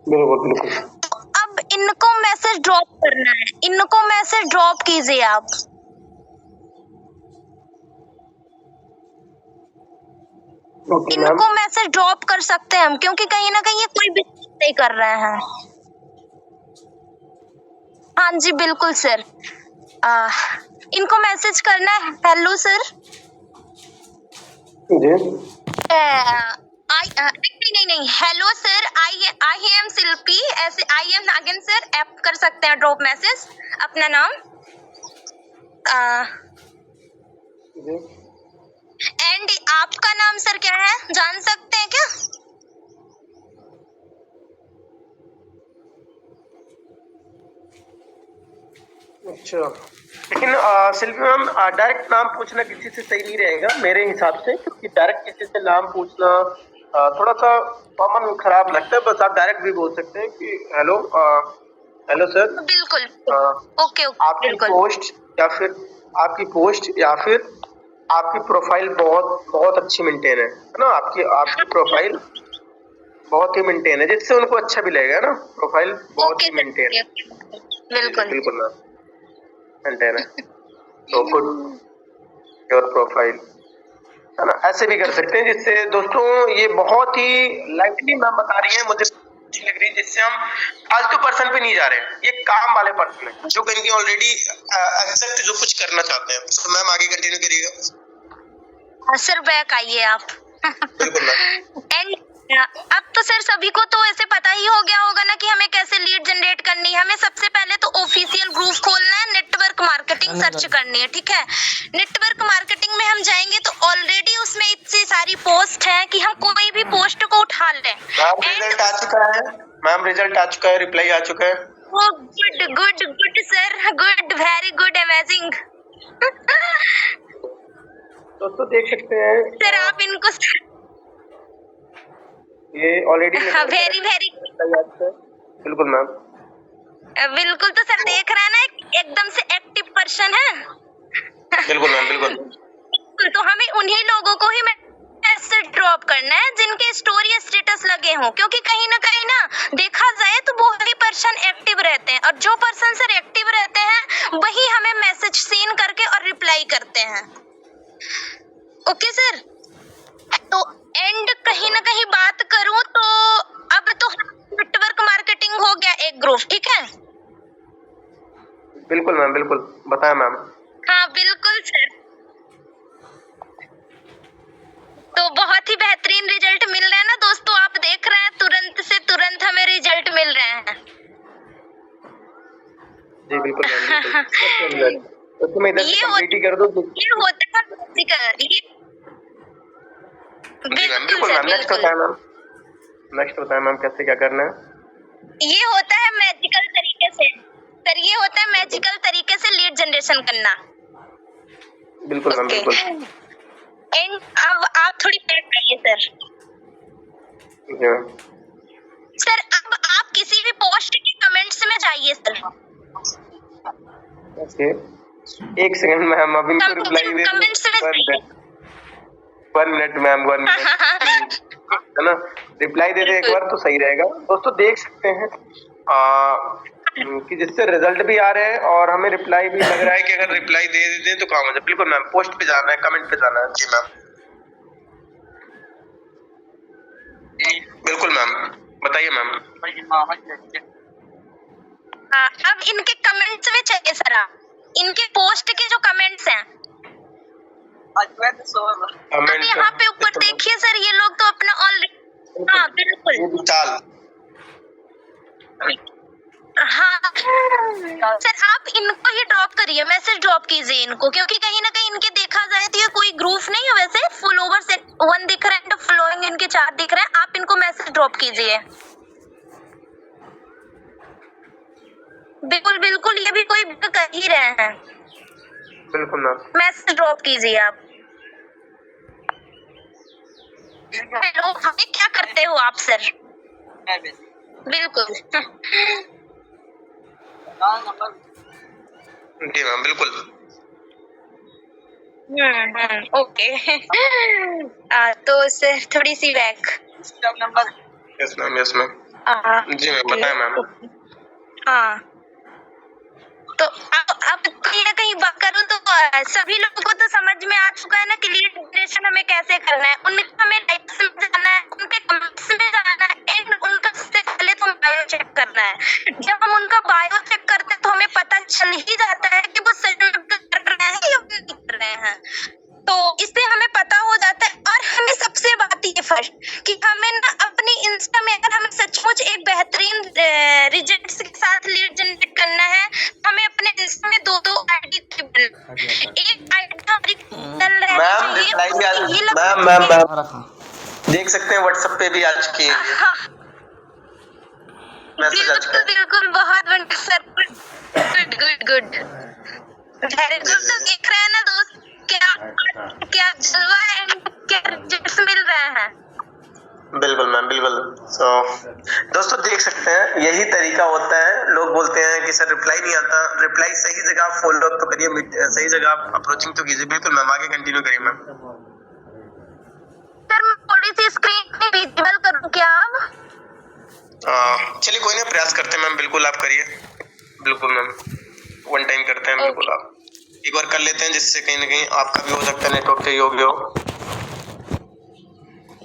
बिल्कुल बिल्कुल। तो अब इनको मैसेज ड्रॉप करना है, इनको मैसेज ड्रॉप कीजिए आप। इनको मैसेज ड्रॉप कर सकते हैं हम, क्योंकि कहीं ना कहीं ये कोई बिजनेस नहीं कर रहे हैं। हाँ जी बिल्कुल सर, इनको मैसेज करना है। Hello sir. जी। नहीं, hello sir, I am Shilpi, ऐसे I am Nagin sir, app कर सकते हैं ड्रॉप मैसेज अपना नाम। एंड आपका नाम सर क्या है, जान सकते हैं क्या? अच्छा, लेकिन शिल्पी मैम डायरेक्ट नाम पूछना किसी से सही नहीं रहेगा मेरे हिसाब से, क्योंकि डायरेक्ट किसी से नाम पूछना थोड़ा सा कॉमन खराब लगता है। बस आप डायरेक्ट भी बोल सकते हैं कि हेलो हेलो सर। बिल्कुल ओके आपकी पोस्ट या फिर आपकी प्रोफाइल बहुत अच्छी मेंटेन है ना, आपकी प्रोफाइल बहुत ही मेंटेन है, जिससे उनको अच्छा भी लगेगा ना। प्रोफाइल बहुत ही मेंटेन है। बिल्कुल मैम, मेंटेन है, तो गुड योर प्रोफाइल है ना। ऐसे भी कर सकते हैं, जिससे दोस्तों ये बहुत ही लाइटली मैम बता रही है, मुझे अच्छी लग रही है, जिससे हम फालतू पर्सन पे नहीं जा रहे हैं। ये काम वाले पर्सन है जो कहीं ऑलरेडी एग्जैक्ट जो कुछ करना चाहते हैं। तो मैम आगे कंटिन्यू करिएगा। सर बैक आइए आप। बिल्कुल मैम। एंड अब तो सर सभी को तो ऐसे पता ही हो गया होगा ना कि हमें कैसे लीड जनरेट करनी है। हमें सबसे पहले तो ऑफिशियल ग्रुप खोलना है, नेटवर्क मार्केटिंग सर्च करनी है। ठीक है, नेटवर्क मार्केटिंग में हम जाएंगे तो ऑलरेडी उसमें इतनी सारी पोस्ट है कि हम कोई भी पोस्ट को उठा लें। रिजल्ट आ चुका है मैम, रिजल्ट आ चुका है, रिप्लाई आ चुका है। Good good good sir, good, very good, amazing. दोस्तों देख सकते हैं सर आप इनको ये ऑलरेडी वेरी बिल्कुल मैम। बिल्कुल, तो सर देख रहे हैं ना, एकदम से एक्टिव पर्सन है। बिल्कुल मैम, बिल्कुल। तो हमें उन्हीं लोगों को ही मैसेज ड्रॉप करना है जिनके स्टोरी स्टेटस लगे हों, क्योंकि कहीं ना देखा जाए तो वही पर्सन एक्टिव रहते हैं, और जो पर्सन सर एक्टिव रहते हैं वही हमें मैसेज सीन करके और रिप्लाई करते हैं। ओके सर, तो एंड कहीं ना कहीं बात करूं तो अब तो नेटवर्क मार्केटिंग हो गया एक ग्रुप। ठीक है, बिल्कुल मैम, बिल्कुल बताया मैम। हाँ बिल्कुल सर, तो बहुत ही बेहतरीन रिजल्ट मिल रहे हैं ना दोस्तों, आप देख रहे हैं तुरंत से तुरंत हमें रिजल्ट मिल रहे हैं। जी बिल्कुल मैम, तो तुम इधर से कंप्लीट कर दो। ये होता है बिल्कुल मैम, नेक्स्ट होता है मैम। नेक्स्ट बताएं मैम कैसे क्या करना है। ये होता है मैजिकल तरीके से सर, ये होता है मैजिकल तरीके से लीड जनरेशन करना। बिल्कुल मैम बिल्कुल। एंड अब आप थोड़ी बैक आइए सर। ठीक है मैम। सर अब आप किसी भी पोस्ट के कमेंट्स में जाइए सर। ओके एक सेकंड मैम, अभी इनको रिप्लाई दे कमेंट्स में जाइए। 1 मिनट मैम, 1 मिनट है ना, रिप्लाई दे दे एक बार तो सही रहेगा। दोस्तों देख सकते हैं कि जिससे रिजल्ट भी आ रहे हैं और हमें रिप्लाई भी लग रहा है कि अगर रिप्लाई दे दें तो काम हो जाए। बिल्कुल मैम, पोस्ट पे जाना है, कमेंट पे जाना है। जी मैम बिल्कुल मैम, बताइए मैम। अब इनके कमेंट्स में चाहिए सर, आप इनके पोस्ट के जो कमेंट्स हैं अब यहाँ पे ऊपर देखिए सर, ये लोग तो अपना ऑलरेडी, हाँ बिल्कुल चाल, हाँ सर आप इनको ही ड्रॉप करिए, मैसेज ड्रॉप कीजिए इनको, क्योंकि कहीं ना कहीं इनके देखा जाए तो ये कोई ग्रुप नहीं है वैसे, फॉलोवर्स 1 दिख रहे हैं, फॉलोइंग इनके 4 दिख रहे हैं। आप इनको मैसेज ड्रॉप कीजिए। बिल्कुल बिल्कुल, ये भी कोई कर ही रहे हैं। बिल्कुल मैम, मैसेज ड्रॉप कीजिए आप। हेलो, हमें क्या करते हो आप सर? बिल्कुल जी मैम बिल्कुल। ओके तो सर थोड़ी सी back. Yes ma'am, yes ma'am. जी मैम बताएं मैम। हाँ तो अब कहीं ना कहीं बात करूँ तो सभी लोगों को तो समझ में आ चुका है ना कि लीड जनरेशन हमें कैसे करना है। उनका हमें लाइक्स में जाना है, उनके कमेंट्स में जाना है, एंड उनका सबसे पहले तो बायो चेक करना है। जब हम उनका बायो चेक करते हैं तो हमें पता चल ही जाता है कि वो सच में कर रहे हैं या नहीं कर रहे हैं, तो इससे हमें पता हो जाता है। और हमें सबसे बात ये फर्स्ट कि हमें ना अपनी इंस्टा में अगर हमें सचमुच एक बेहतरीन रिजल्ट्स के साथ लीड जनरेट करना है, हमें अपने इंस्टा में 2 आईडी, एक आईडी हमारी चल रही मैम रिप्लाई भी आज मैम देख सकते हैं व्हाट्सएप पे भी आज की मैसेज आज का। बिल्कुल बहुत बढ़िया sir, good good good, very good. तो देख रहे हैं ना दोस्त, क्या क्या जलवा है, क्या रिजल्ट्स मिल रहे हैं। बिल्कुल मैम बिल्कुल। सो दोस्तों देख सकते हैं यही तरीका होता है। लोग बोलते हैं कि सर रिप्लाई नहीं आता, रिप्लाई सही जगह आप फॉलो अप तो करिए, सही जगह आप अप्रोचिंग तो कीजिए। बिल्कुल मैम, आगे कंटिन्यू करिए मैम। सर मैं थोड़ी सी स्क्रीन पे विजिबल करूं क्या अब? चलिए कोई नहीं, प्रयास करते हैं मैम। बिल्कुल आप करिए, बिल्कुल मैम, 1 टाइम करते हैं। बिल्कुल आप एक बार कर लेते हैं, जिससे कहीं ना कहीं आपका भी हो सकता है नेटवर्क के योग्य हो।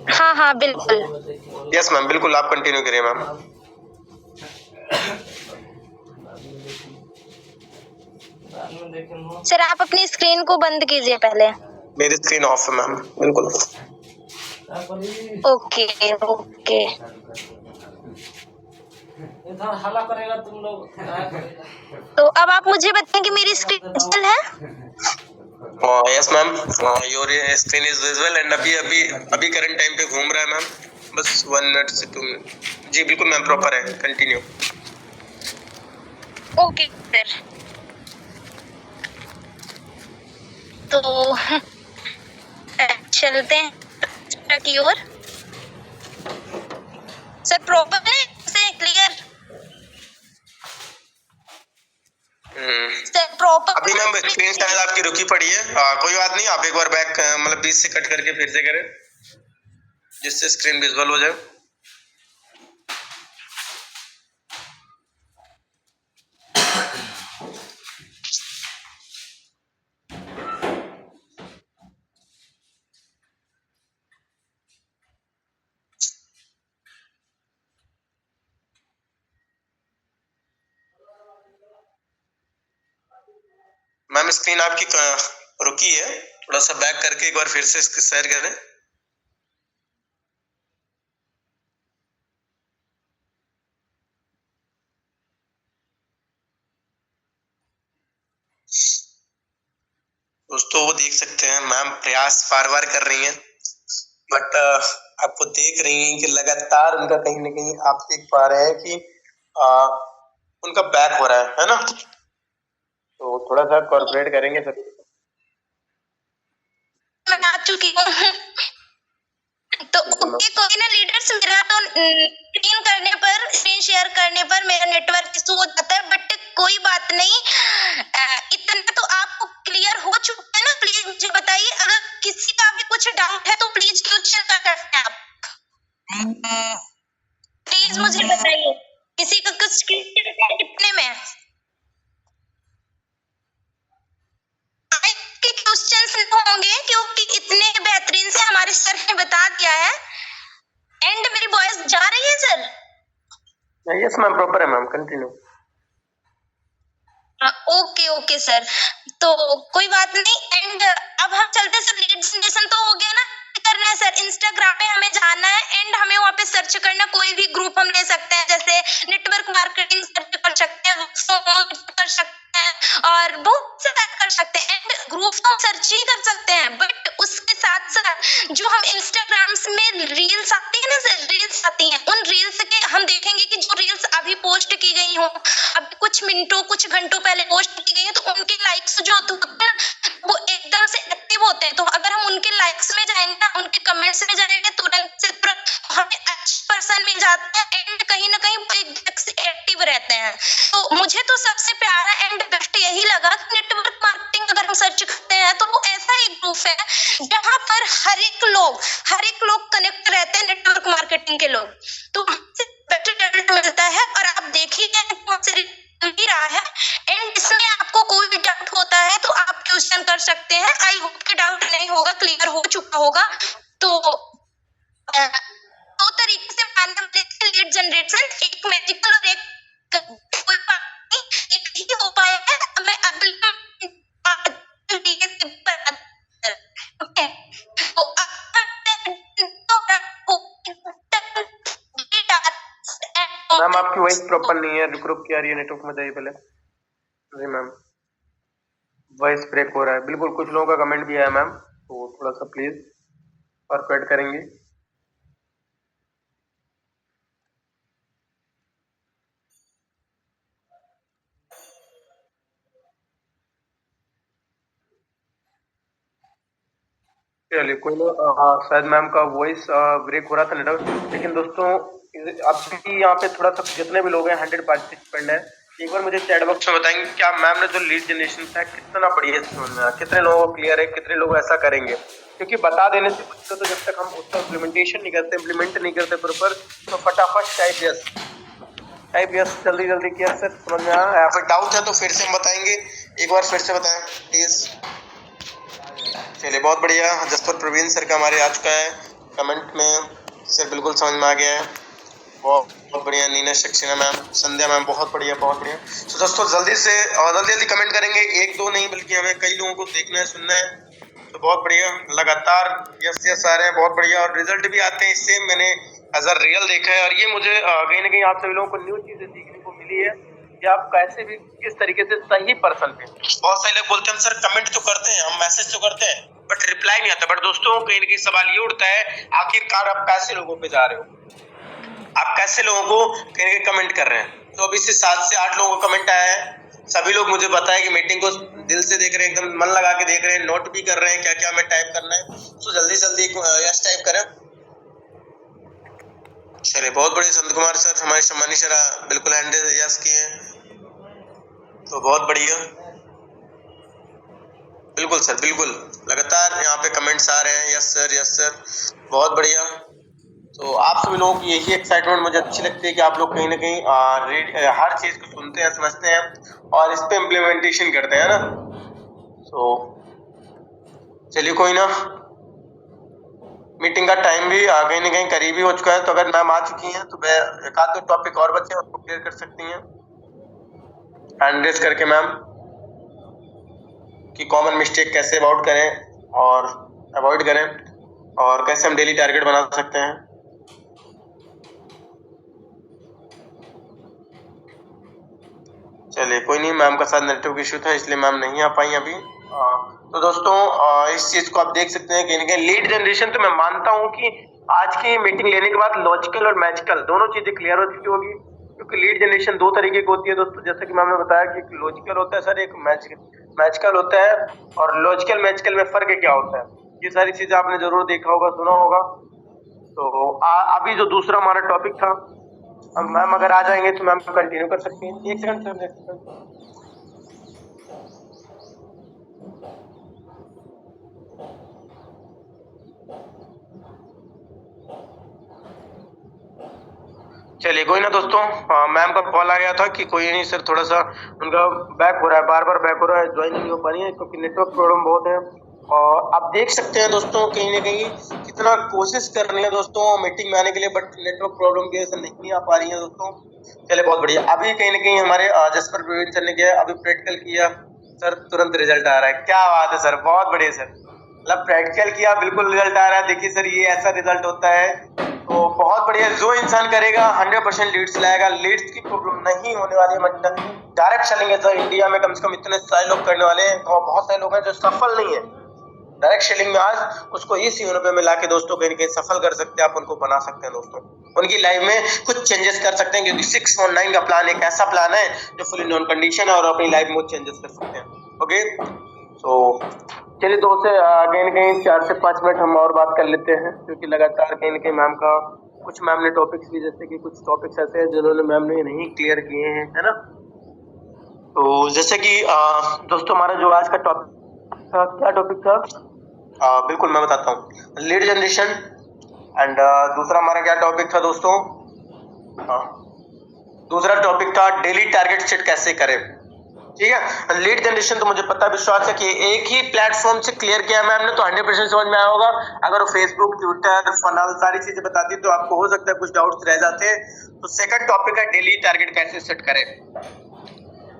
हाँ हाँ बिल्कुल। यस मैम बिल्कुल, आप कंटिन्यू करिए मैम। सर आप अपनी स्क्रीन को बंद कीजिए पहले। मेरी स्क्रीन ऑफ है मैम। बिल्कुल ओके ओके। हल्ला करेगा तुम लोग। तो अब आप मुझे बताएं कि मेरी स्क्रीन डिजिटल है? Yes ma'am, your screen is visual and अभी करंट टाइम पे घूम रहा है मैम। बस 1 मिनट से 2 मिनट। जी बिल्कुल मैम, प्रॉपर है, कंटिन्यू। ओके सर, तो चलते हैं की ओर। सर प्रॉपर है से क्लियर? सर प्रॉपर अभी मैम स्क्रीन शायद आपकी रुकी पड़ी है। कोई बात नहीं, आप एक बार बैक मतलब 20 से कट करके फिर से करें, जिससे स्क्रीन विजुअल हो जाए। मैम स्क्रीन आपकी रुकी है, थोड़ा सा बैक करके एक बार फिर से शेयर करें। दोस्तों वो देख सकते हैं मैम प्रयास बार बार कर रही हैं, बट आपको देख रही हैं कि लगातार उनका कहीं ना कहीं आप देख पा रहे हैं कि उनका बैक हो रहा है ना। तो थोड़ा सा कॉर्पोरेट करेंगे सर। मैं आ चुकी हूँ। तो ओके, कोई ना लीडर्स, मेरा तो स्क्रीन करने पर, स्क्रीन शेयर करने पर मेरा नेटवर्क इशू हो जाता है, बट कोई बात नहीं। इतना तो आपको क्लियर हो चुका है ना। प्लीज मुझे बताइए, अगर किसी का भी कुछ डाउट है तो प्लीज क्वेश्चन कर सकते हैं आप। प्लीज मुझे बताइए, किसी का कुछ कितने में क्वेश्चंस होंगे, क्योंकि इतने बेहतरीन से हमारे सर ने बता दिया है। एंड मेरी वॉइस जा रही है सर? यस मैम, प्रॉपर है ma'am, continue. Okay okay sir, तो कोई बात नहीं। एंड अब हम चलते सर, लीड जनरेशन तो हो गया ना। करना है सर, इंस्टाग्राम पे हमें जाना है एंड हमें वहाँ पे सर्च करना, कोई भी ग्रुप हम ले सकते हैं, जैसे नेटवर्क मार्केटिंग सर्च कर सकते हैं, कर सकते हैं और बहुत से कर सकते हैं। एंड ग्रुप तो सर्च ही कर सकते हैं, बट उसके साथ साथ जो हम इंस्टाग्राम में रील्स आती है ना सर, रील्स आती हैं, उन रील्स के हम देखेंगे कि जो रील्स अभी पोस्ट की गई हो, अभी कुछ मिनटों कुछ घंटों पहले पोस्ट की गई है, तो उनके लाइक्स जो होते हैं वो एकदम से एक्टिव होते हैं। तो अगर हम उनके लाइक्स में जाएंगे ना, उनके कमेंट्स में जाएंगे, तुरंत से तुरंत हमें अच्छे पर्सन मिल जाते हैं एंड कहीं ना कहीं वो एकदम से एक्टिव रहते हैं। तो मुझे तो सबसे प्यारा एंड बेस्ट यही लगा कि नेटवर्क मार्केटिंग अगर हम सर्च करते हैं तो वो ऐसा एक ग्रुप है जहां पर हर एक लोग कनेक्ट रहते हैं, नेटवर्क मार्केटिंग के लोग। तो बेटर रिजल्ट मिलता है और आप देखिए भी रहा है। एंड इसमें आपको कोई भी डाउट होता है तो आप क्वेश्चन कर सकते हैं। आई होप कि डाउट नहीं होगा, क्लियर हो चुका होगा। तो दो तरीके से मैंने लीड जनरेशन, एक मैजिकल और एक कोई बात नहीं, एक ही हो पाया है। मैं अगली मैम आपकी वॉइस प्रॉपर नहीं है, रुक रुक के आ रही है, नेटवर्क में जाइए पहले। जी मैम, वॉइस ब्रेक हो रहा है बिल्कुल। कुछ लोगों का कमेंट भी आया मैम, तो थोड़ा सा प्लीज कॉर्पोरेट करेंगे। चलिए कोई ना, शायद मैम का वॉइस ब्रेक हो रहा था नेटवर्क। लेकिन दोस्तों अभी यहाँ पे थोड़ा सा जितने भी लोग हैं 100 पार्टिसिपेंट हैं, एक बार मुझे चैट बॉक्स में बताएंगे क्या मैम ने जो लीड जनरेशन था कितना बढ़िया समझ में आया, कितने लोगों को क्लियर है, कितने लोग ऐसा करेंगे। क्योंकि बता देने से कुछ तो जब तक हम उसका इम्प्लीमेंटेशन नहीं करते, इम्प्लीमेंट नहीं करते प्रॉपर, तो फटाफट टाइप यस जल्दी जल्दी किया सर, समझ में आया। या फिर डाउट है तो फिर से हम बताएंगे, एक बार फिर से बताएं प्लीज। चलिए बहुत बढ़िया, जसपुर प्रवीण सर का हमारे आ चुका है कमेंट में, सर बिल्कुल समझ में आ गया है, बहुत बढ़िया। नीना सक्सेना मैम, संध्या मैम, बहुत बढ़िया बहुत बढ़िया। तो दोस्तों जल्दी से जल्दी कमेंट करेंगे, एक दो नहीं बल्कि हमें कई लोगों को देखना है, सुनना है। तो बहुत बढ़िया, लगातार यस आ रहे हैं, बहुत बढ़िया। और रिजल्ट भी आते हैं इससे, मैंने एज अ रियल देखा है। और ये मुझे कहीं ना कहीं आप सभी लोगों को न्यू चीजें सीखने को मिली है कि आप कैसे भी किस तरीके से सही पर्सन पे। बहुत सारे लोग बोलते हैं हम सर कमेंट तो करते हैं, हम मैसेज तो करते हैं, बट रिप्लाई नहीं आता। बट दोस्तों कहीं ना कहीं सवाल ये उठता है, आखिरकार आप कैसे लोगों पे जा रहे हो, आप कैसे लोगों को कहीं ना कहीं कमेंट कर रहे हैं। तो अभी से 7 से 8 लोगों का कमेंट आया है, सभी लोग मुझे पता है कि मीटिंग को दिल से देख रहे हैं, एकदम मन लगा के देख रहे हैं, नोट भी कर रहे हैं क्या क्या हमें टाइप करना है। तो जल्दी जल्दी यस टाइप करें। चलिए बहुत बढ़िया, संत कुमार सर हमारे सम्मानी सर बिल्कुल 100 यस किए हैं, तो बहुत बढ़िया, बिल्कुल सर बिल्कुल। लगातार यहाँ पे कमेंट्स आ रहे हैं, यस सर, बहुत बढ़िया। तो आप सभी लोगों की यही एक्साइटमेंट मुझे अच्छी लगती है कि आप लोग कहीं ना कहीं हर चीज को सुनते हैं, समझते हैं और इस पे इम्प्लीमेंटेशन करते हैं ना। तो चलिए कोई ना, मीटिंग का टाइम भी कहीं ना कहीं करीब ही हो चुका है। तो अगर मैम आ चुकी हैं तो मैं एक आध दो टॉपिक और बचे उसको क्लियर कर सकती हैं हैंड रेज करके मैम, कि कॉमन मिस्टेक कैसे अवॉइड करें और कैसे हम डेली टारगेट बना सकते हैं। चलिए कोई नहीं, मैम का साथ नेटवर्क इशू था इसलिए मैम नहीं आ पाई अभी। तो दोस्तों इस चीज को आप देख सकते हैं कि लीड जनरेशन तो मैं मानता हूं कि आज की मीटिंग लेने के बाद लॉजिकल और मैजिकल दोनों चीजें क्लियर हो चुकी होगी, क्योंकि लीड जनरेशन दो तरीके की होती है दोस्तों, जैसे कि मैम ने बताया कि एक लॉजिकल होता है सर, एक मैजिकल होता है। और लॉजिकल मैजिकल में फर्क क्या होता है, ये सारी चीजें आपने जरूर देखा होगा, सुना होगा। तो अभी जो दूसरा हमारा टॉपिक था, अब मैम अगर आ जाएंगे तो मैम कंटिन्यू कर सकती हैं। एक सेकंड सर, एक सेकंड। चलिए कोई ना दोस्तों, मैम का कॉल आ गया था कि कोई नहीं सर, थोड़ा सा उनका बैक हो रहा है, बार बार बैक हो रहा है, ज्वाइन नहीं हो पा रही है क्योंकि नेटवर्क प्रॉब्लम बहुत है। और आप देख सकते हैं दोस्तों कहीं ना कहीं कितना कोशिश कर रही है दोस्तों मीटिंग में आने के लिए, बट नेटवर्क प्रॉब्लम की वजह से नहीं आ पा रही है दोस्तों। चलिए बहुत बढ़िया। अभी कहीं ना कहीं हमारे जसपर प्रवीण सर ने किया, अभी प्रैक्टिकल किया सर, तुरंत रिजल्ट आ रहा है। क्या बात है सर, बहुत बढ़िया सर, मतलब प्रैक्टिकल किया बिल्कुल रिजल्ट आ रहा है। देखिए सर, ये ऐसा रिजल्ट होता है तो बहुत बढ़िया। जो इंसान करेगा 100% लीड्स लाएगा, लीड्स की प्रॉब्लम नहीं होने वाली है। मतलब डायरेक्ट सेलिंग है सर, इंडिया में कम से कम इतने सारे लोग करने वाले हैं और बहुत सारे लोग हैं जो सफल नहीं है डायरेक्ट सेलिंग में। आज उसको इस यूनिट में मिला के दोस्तों कहीं ना कहीं सफल कर सकते हैं, आप उनको बना सकते हैं दोस्तों, उनकी लाइफ में कुछ चेंजेस कर सकते हैं, क्योंकि 619 का प्लान एक ऐसा प्लान है जो फुली नॉन कंडीशन है और अपनी लाइफ में चेंजेस कर सकते हैं। ओके, तो चलिए दो से कहीं ना कहीं 4 से 5 मिनट हम और बात कर लेते हैं, क्योंकि लगातार कहीं ना कहीं मैम का कुछ मैम ने टॉपिक्स भी, जैसे कि कुछ टॉपिक्स ऐसे हैं जिन्होंने मैम ने नहीं क्लियर किए हैं, है ना। तो जैसे कि दोस्तों हमारा जो आज का टॉपिक था, क्या टॉपिक था, बिल्कुल मैं बताता हूँ, लीड जनरेशन। एंड दूसरा हमारा क्या टॉपिक था दोस्तों, दूसरा टॉपिक था डेली टारगेट सेट कैसे करें। ठीक है, लीड जनरेशन तो मुझे पता विश्वास है कि एक ही प्लेटफॉर्म से क्लियर किया मैम ने, तो 100% समझ में आया होगा। अगर वो फेसबुक, ट्विटर, फनल सारी चीजें बताती तो आपको हो सकता है कुछ डाउट्स रह जाते। तो सेकंड टॉपिक है डेली टारगेट कैसे सेट करें।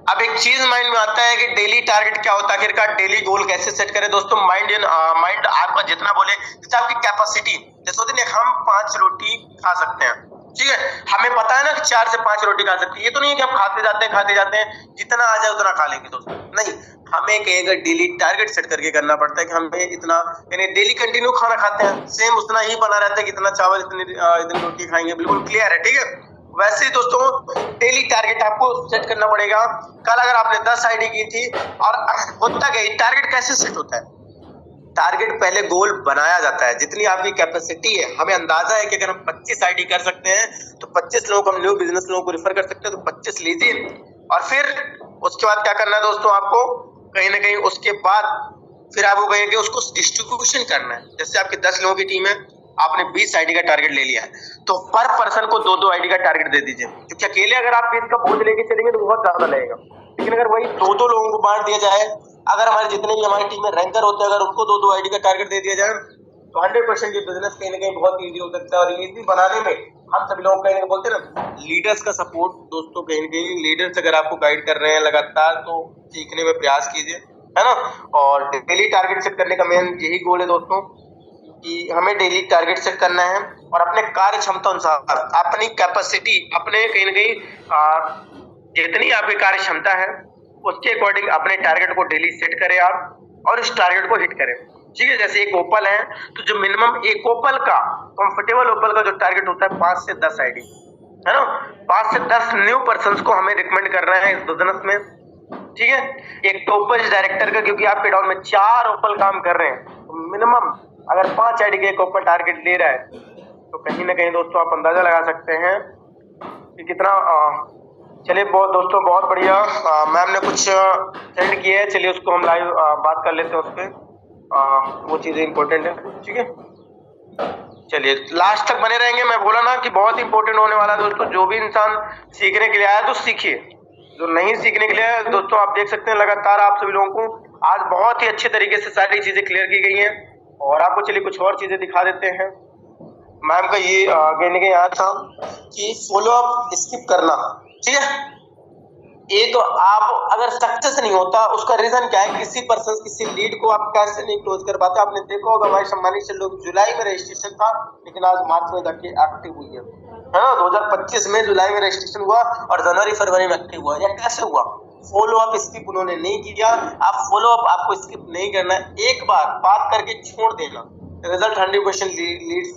अब एक चीज माइंड में आता है कि डेली टारगेट क्या होता है, आखिरकार डेली गोल कैसे सेट करें दोस्तों। माइंड आपका जितना बोले, जैसे आपकी कैपेसिटी, जैसे दिन हम 5 रोटी खा सकते हैं, ठीक है, हमें पता है ना कि 4 से 5 रोटी खा सकते हैं। ये तो नहीं है कि हम खाते जाते हैं जितना आ जाए उतना खा लेंगे दोस्तों, नहीं, हमें कहीं डेली टारगेट सेट करके करना पड़ता है कि हमें इतना, यानी डेली कंटिन्यू खाना खाते हैं, सेम उतना ही बना रहता है कि इतना चावल इतनी रोटी खाएंगे, बिल्कुल क्लियर है। ठीक है, वैसे ही दोस्तों डेली टारगेट आपको सेट करना पड़ेगा। कल अगर आपने 10 आईडी की थी, और होता क्या, टारगेट कैसे सेट होता है, टारगेट पहले गोल बनाया जाता है, जितनी आपकी कैपेसिटी है, हमें अंदाजा है कि अगर हम 25 आईडी कर सकते हैं तो 25 लोगों को हम न्यू बिजनेस लोगों को रेफर कर सकते हैं, तो 25 लीजिए। और फिर उसके बाद क्या करना है दोस्तों, आपको कहीं ना कहीं उसके बाद फिर आपको कहेंगे उसको डिस्ट्रीब्यूशन करना है। जैसे आपकी 10 लोगों की टीम है, आपने 20 आईडी का टारगेट ले लिया है, तो पर पर्सन को 2-2 आईडी का टारगेट दे दीजिए, क्योंकि अकेले अगर आप 20 का बोझ लेके चलेंगे तो बहुत ज्यादा लगेगा। लेकिन अगर वही 2-2 लोगों को बांट दिया जाए, अगर हमारे जितने भी हमारी टीम में रैंकर होते हैं, अगर उनको 2-2 आईडी का टारगेट दे दिया जाए, तो 100% ये बिजनेस कहीं ना कहीं बहुत इजी हो सकता है। और इजी बनाने में हम सभी लोग कहीं बोलते हैं ना, लीडर्स का सपोर्ट दोस्तों, कहीं ना कहीं लीडर्स अगर आपको गाइड कर रहे हैं लगातार, तो सीखने में प्रयास कीजिए, है ना। और डेली टारगेट सेट करने का मेन यही गोल है दोस्तों, कि हमें डेली टारगेट सेट करना है और अपने कार्य क्षमता अनुसार, अपनी कैपेसिटी, अपने कहीं ना कहीं जितनी आपकी कार्य क्षमता है उसके अकॉर्डिंग अपने टारगेट को डेली सेट करें आप, और इस टारगेट को हिट करें। ठीक है, जैसे एक ओपल है, तो जो मिनिमम एक ओपल का, कंफर्टेबल ओपल का जो टारगेट होता है 5 से 10 आईडी, है ना, 5 से 10 न्यू पर्संस को हमें रिकमेंड करना है इस बिजनेस में। ठीक है, एक टॉपर डायरेक्टर का, क्योंकि आपके डाउन में 4 ओपल काम कर रहे हैं, तो मिनिमम अगर 5 आईडी के एक ओपल टारगेट ले रहा है, तो कहीं ना कहीं दोस्तों आप अंदाजा लगा सकते हैं कि कितना। चलिए बहुत दोस्तों, बहुत बढ़िया, मैम ने कुछ सेंड किए हैं, चलिए उसको हम लाइव बात कर लेते हैं उस पर, वो चीजें इंपॉर्टेंट है। ठीक है, चलिए लास्ट तक बने रहेंगे। मैं बोला ना कि बहुत इंपॉर्टेंट होने वाला है दोस्तों, जो भी इंसान सीखने के लिए आया तो सीखिए, जो नहीं सीखने के लिए आया दोस्तों, आप देख सकते हैं लगातार आप सभी लोगों को आज बहुत ही अच्छे तरीके से सारी चीजें क्लियर की गई हैं। और आपको चलिए कुछ और चीजें दिखा देते हैं। मैम का ये कहने के यहाँ था कि फॉलो अप स्किप करना, ठीक है, ये तो आप अगर सक्सेस नहीं होता, उसका रीजन क्या है, किसी पर्सन, किसी लीड को आप कैसे नहीं क्लोज कर पाते। आपने देखा होगा हमारे सम्मानित लोग जुलाई में रजिस्ट्रेशन था, लेकिन आज मार्च में जाके एक्टिव हुई है ना। 2025 में जुलाई में रजिस्ट्रेशन हुआ और जनवरी फरवरी में एक्टिव हुआ। यह कैसे हुआ, फॉलो अप स्किप उन्होंने नहीं किया। आप फॉलो अप आपको स्किप नहीं करना है, एक बार बात करके छोड़ देना, रिजल्ट 100% लीड्स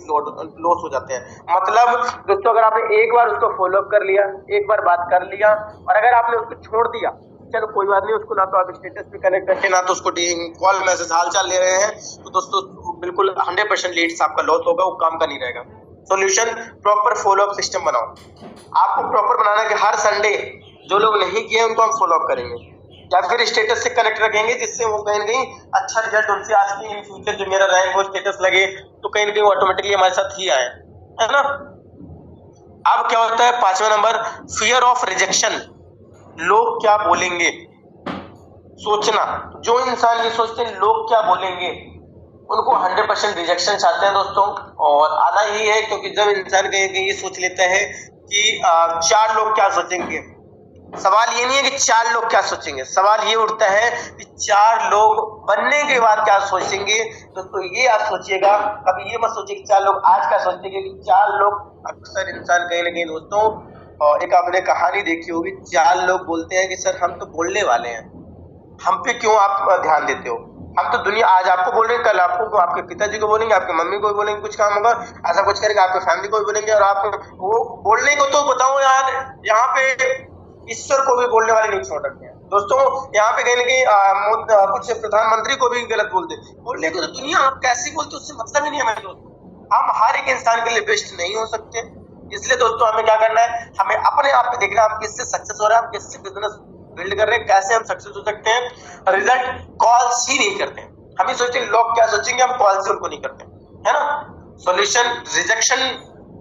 लॉस हो जाते हैं। मतलब दोस्तों अगर आपने एक बार उसको फॉलो अप कर लिया, एक बार बात कर लिया और अगर आपने उसको छोड़ दिया, चलो कोई बात नहीं, उसको ना तो आप स्टेटस पे कनेक्ट करके ना तो उसको कॉल मैसेज हालचाल ले रहे हैं, तो दोस्तों बिल्कुल 100% लीड्स आपका लॉस होगा, वो काम का नहीं रहेगा। Solution, proper follow up system बनाओ। आपको प्रॉपर बनाना है कि हर संडे जो लोग नहीं किए उनको हम फॉलो अप करेंगे या फिर स्टेटस से कनेक्ट रखेंगे, जिससे वो कहीं ना कहीं अच्छा रिजल्ट उनसे आज की इन फ्यूचर जो मेरा रैंक वो स्टेटस लगे तो कहीं ना कहीं ऑटोमेटिकली हमारे साथ ही आए, है ना। अब क्या होता है 5वां नंबर, फियर ऑफ रिजेक्शन। लोग क्या बोलेंगे सोचना। जो इंसान ये सोचते हैं लोग क्या बोलेंगे, उनको 100% रिजेक्शन चाहते हैं दोस्तों, और आना ही है, क्योंकि जब इंसान कहीं ये सोच लेता है कि 4 लोग क्या सोचेंगे, सवाल ये नहीं है कि 4 लोग क्या सोचेंगे, सवाल ये उठता है कि 4 लोग बनने के बाद क्या सोचेंगे। दोस्तों ये आप सोचिएगा, कभी ये मत सोचिए कि 4 लोग आज क्या सोचेंगे, कि 4 लोग अक्सर इंसान कहीं ना कहीं दोस्तों, और एक आपने कहानी देखी होगी, 4 लोग बोलते हैं कि सर हम तो बोलने वाले हैं, हम पे क्यों आप ध्यान देते हो, हम तो दुनिया आज आपको बोल रहे हैं, कल आपको आपके पिताजी को बोलेंगे, आपके मम्मी को बोलेंगे, कुछ काम होगा ऐसा कुछ करेंगे, आपके फैमिली को भी बोलेंगे, और आप वो बोलने को तो बताओ यार, यहाँ पे ईश्वर को भी बोलने वाले नहीं छोड़ रखे हैं दोस्तों। यहाँ पे कहीं ना कहीं कुछ प्रधानमंत्री को भी गलत बोलते, बोलने को तो दुनिया आप कैसे बोलते उससे मतलब ही नहीं है मेरे दोस्तों। हम हर एक इंसान के लिए बेस्ट नहीं हो सकते, इसलिए दोस्तों हमें क्या करना है, हमें अपने आप पे देखना है हम किससे सक्सेस हो रहे हैं, हम किससे बिजनेस बिल्ड कर रहे हैं, कैसे हम सक्सेस हो सकते हैं। रिजल्ट कॉल्स ही नहीं करते हैं, हम ही सोचते हैं लोग क्या सोचेंगे, हम कॉल से उनको नहीं करते, है ना। सॉल्यूशन, रिजेक्शन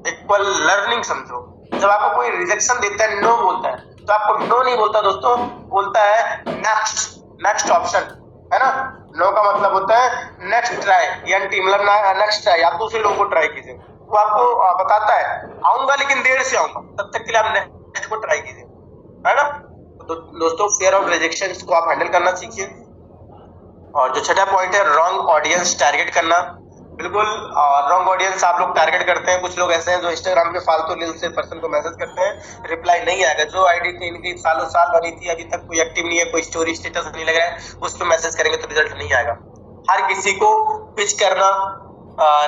इक्वल लर्निंग समझो। जब आपको कोई रिजेक्शन देता है, नो बोलता है, तो आपको नो नहीं बोलता दोस्तों, बोलता है नेक्स्ट ऑप्शन, है ना। नो का मतलब होता है नेक्स्ट ट्राई, यानी मतलब नेक्स्ट ट्राई, आप दूसरे लोगों को ट्राई कीजिए, वो आपको बताता है आऊंगा लेकिन देर से आऊंगा, तब तक के लिए आप नेक्स्ट को ट्राई कीजिए, है ना। तो दोस्तों फियर ऑफ रिजेक्शन को आप हैंडल करना सीखिए। और जो छठा पॉइंट है, रॉन्ग ऑडियंस टारगेट करना। बिल्कुल रॉन्ग ऑडियंस आप लोग टारगेट करते हैं। कुछ लोग ऐसे हैं जो इंस्टाग्राम पे फालतू रील से पर्सन को मैसेज करते हैं, रिप्लाई नहीं आएगा। जो आईडी इनकी सालों साल बनी थी, अभी तक कोई एक्टिव नहीं है, कोई स्टोरी स्टेटस नहीं लग रहा है, उस पर मैसेज करेंगे तो रिजल्ट नहीं आएगा। हर किसी को पिच करना,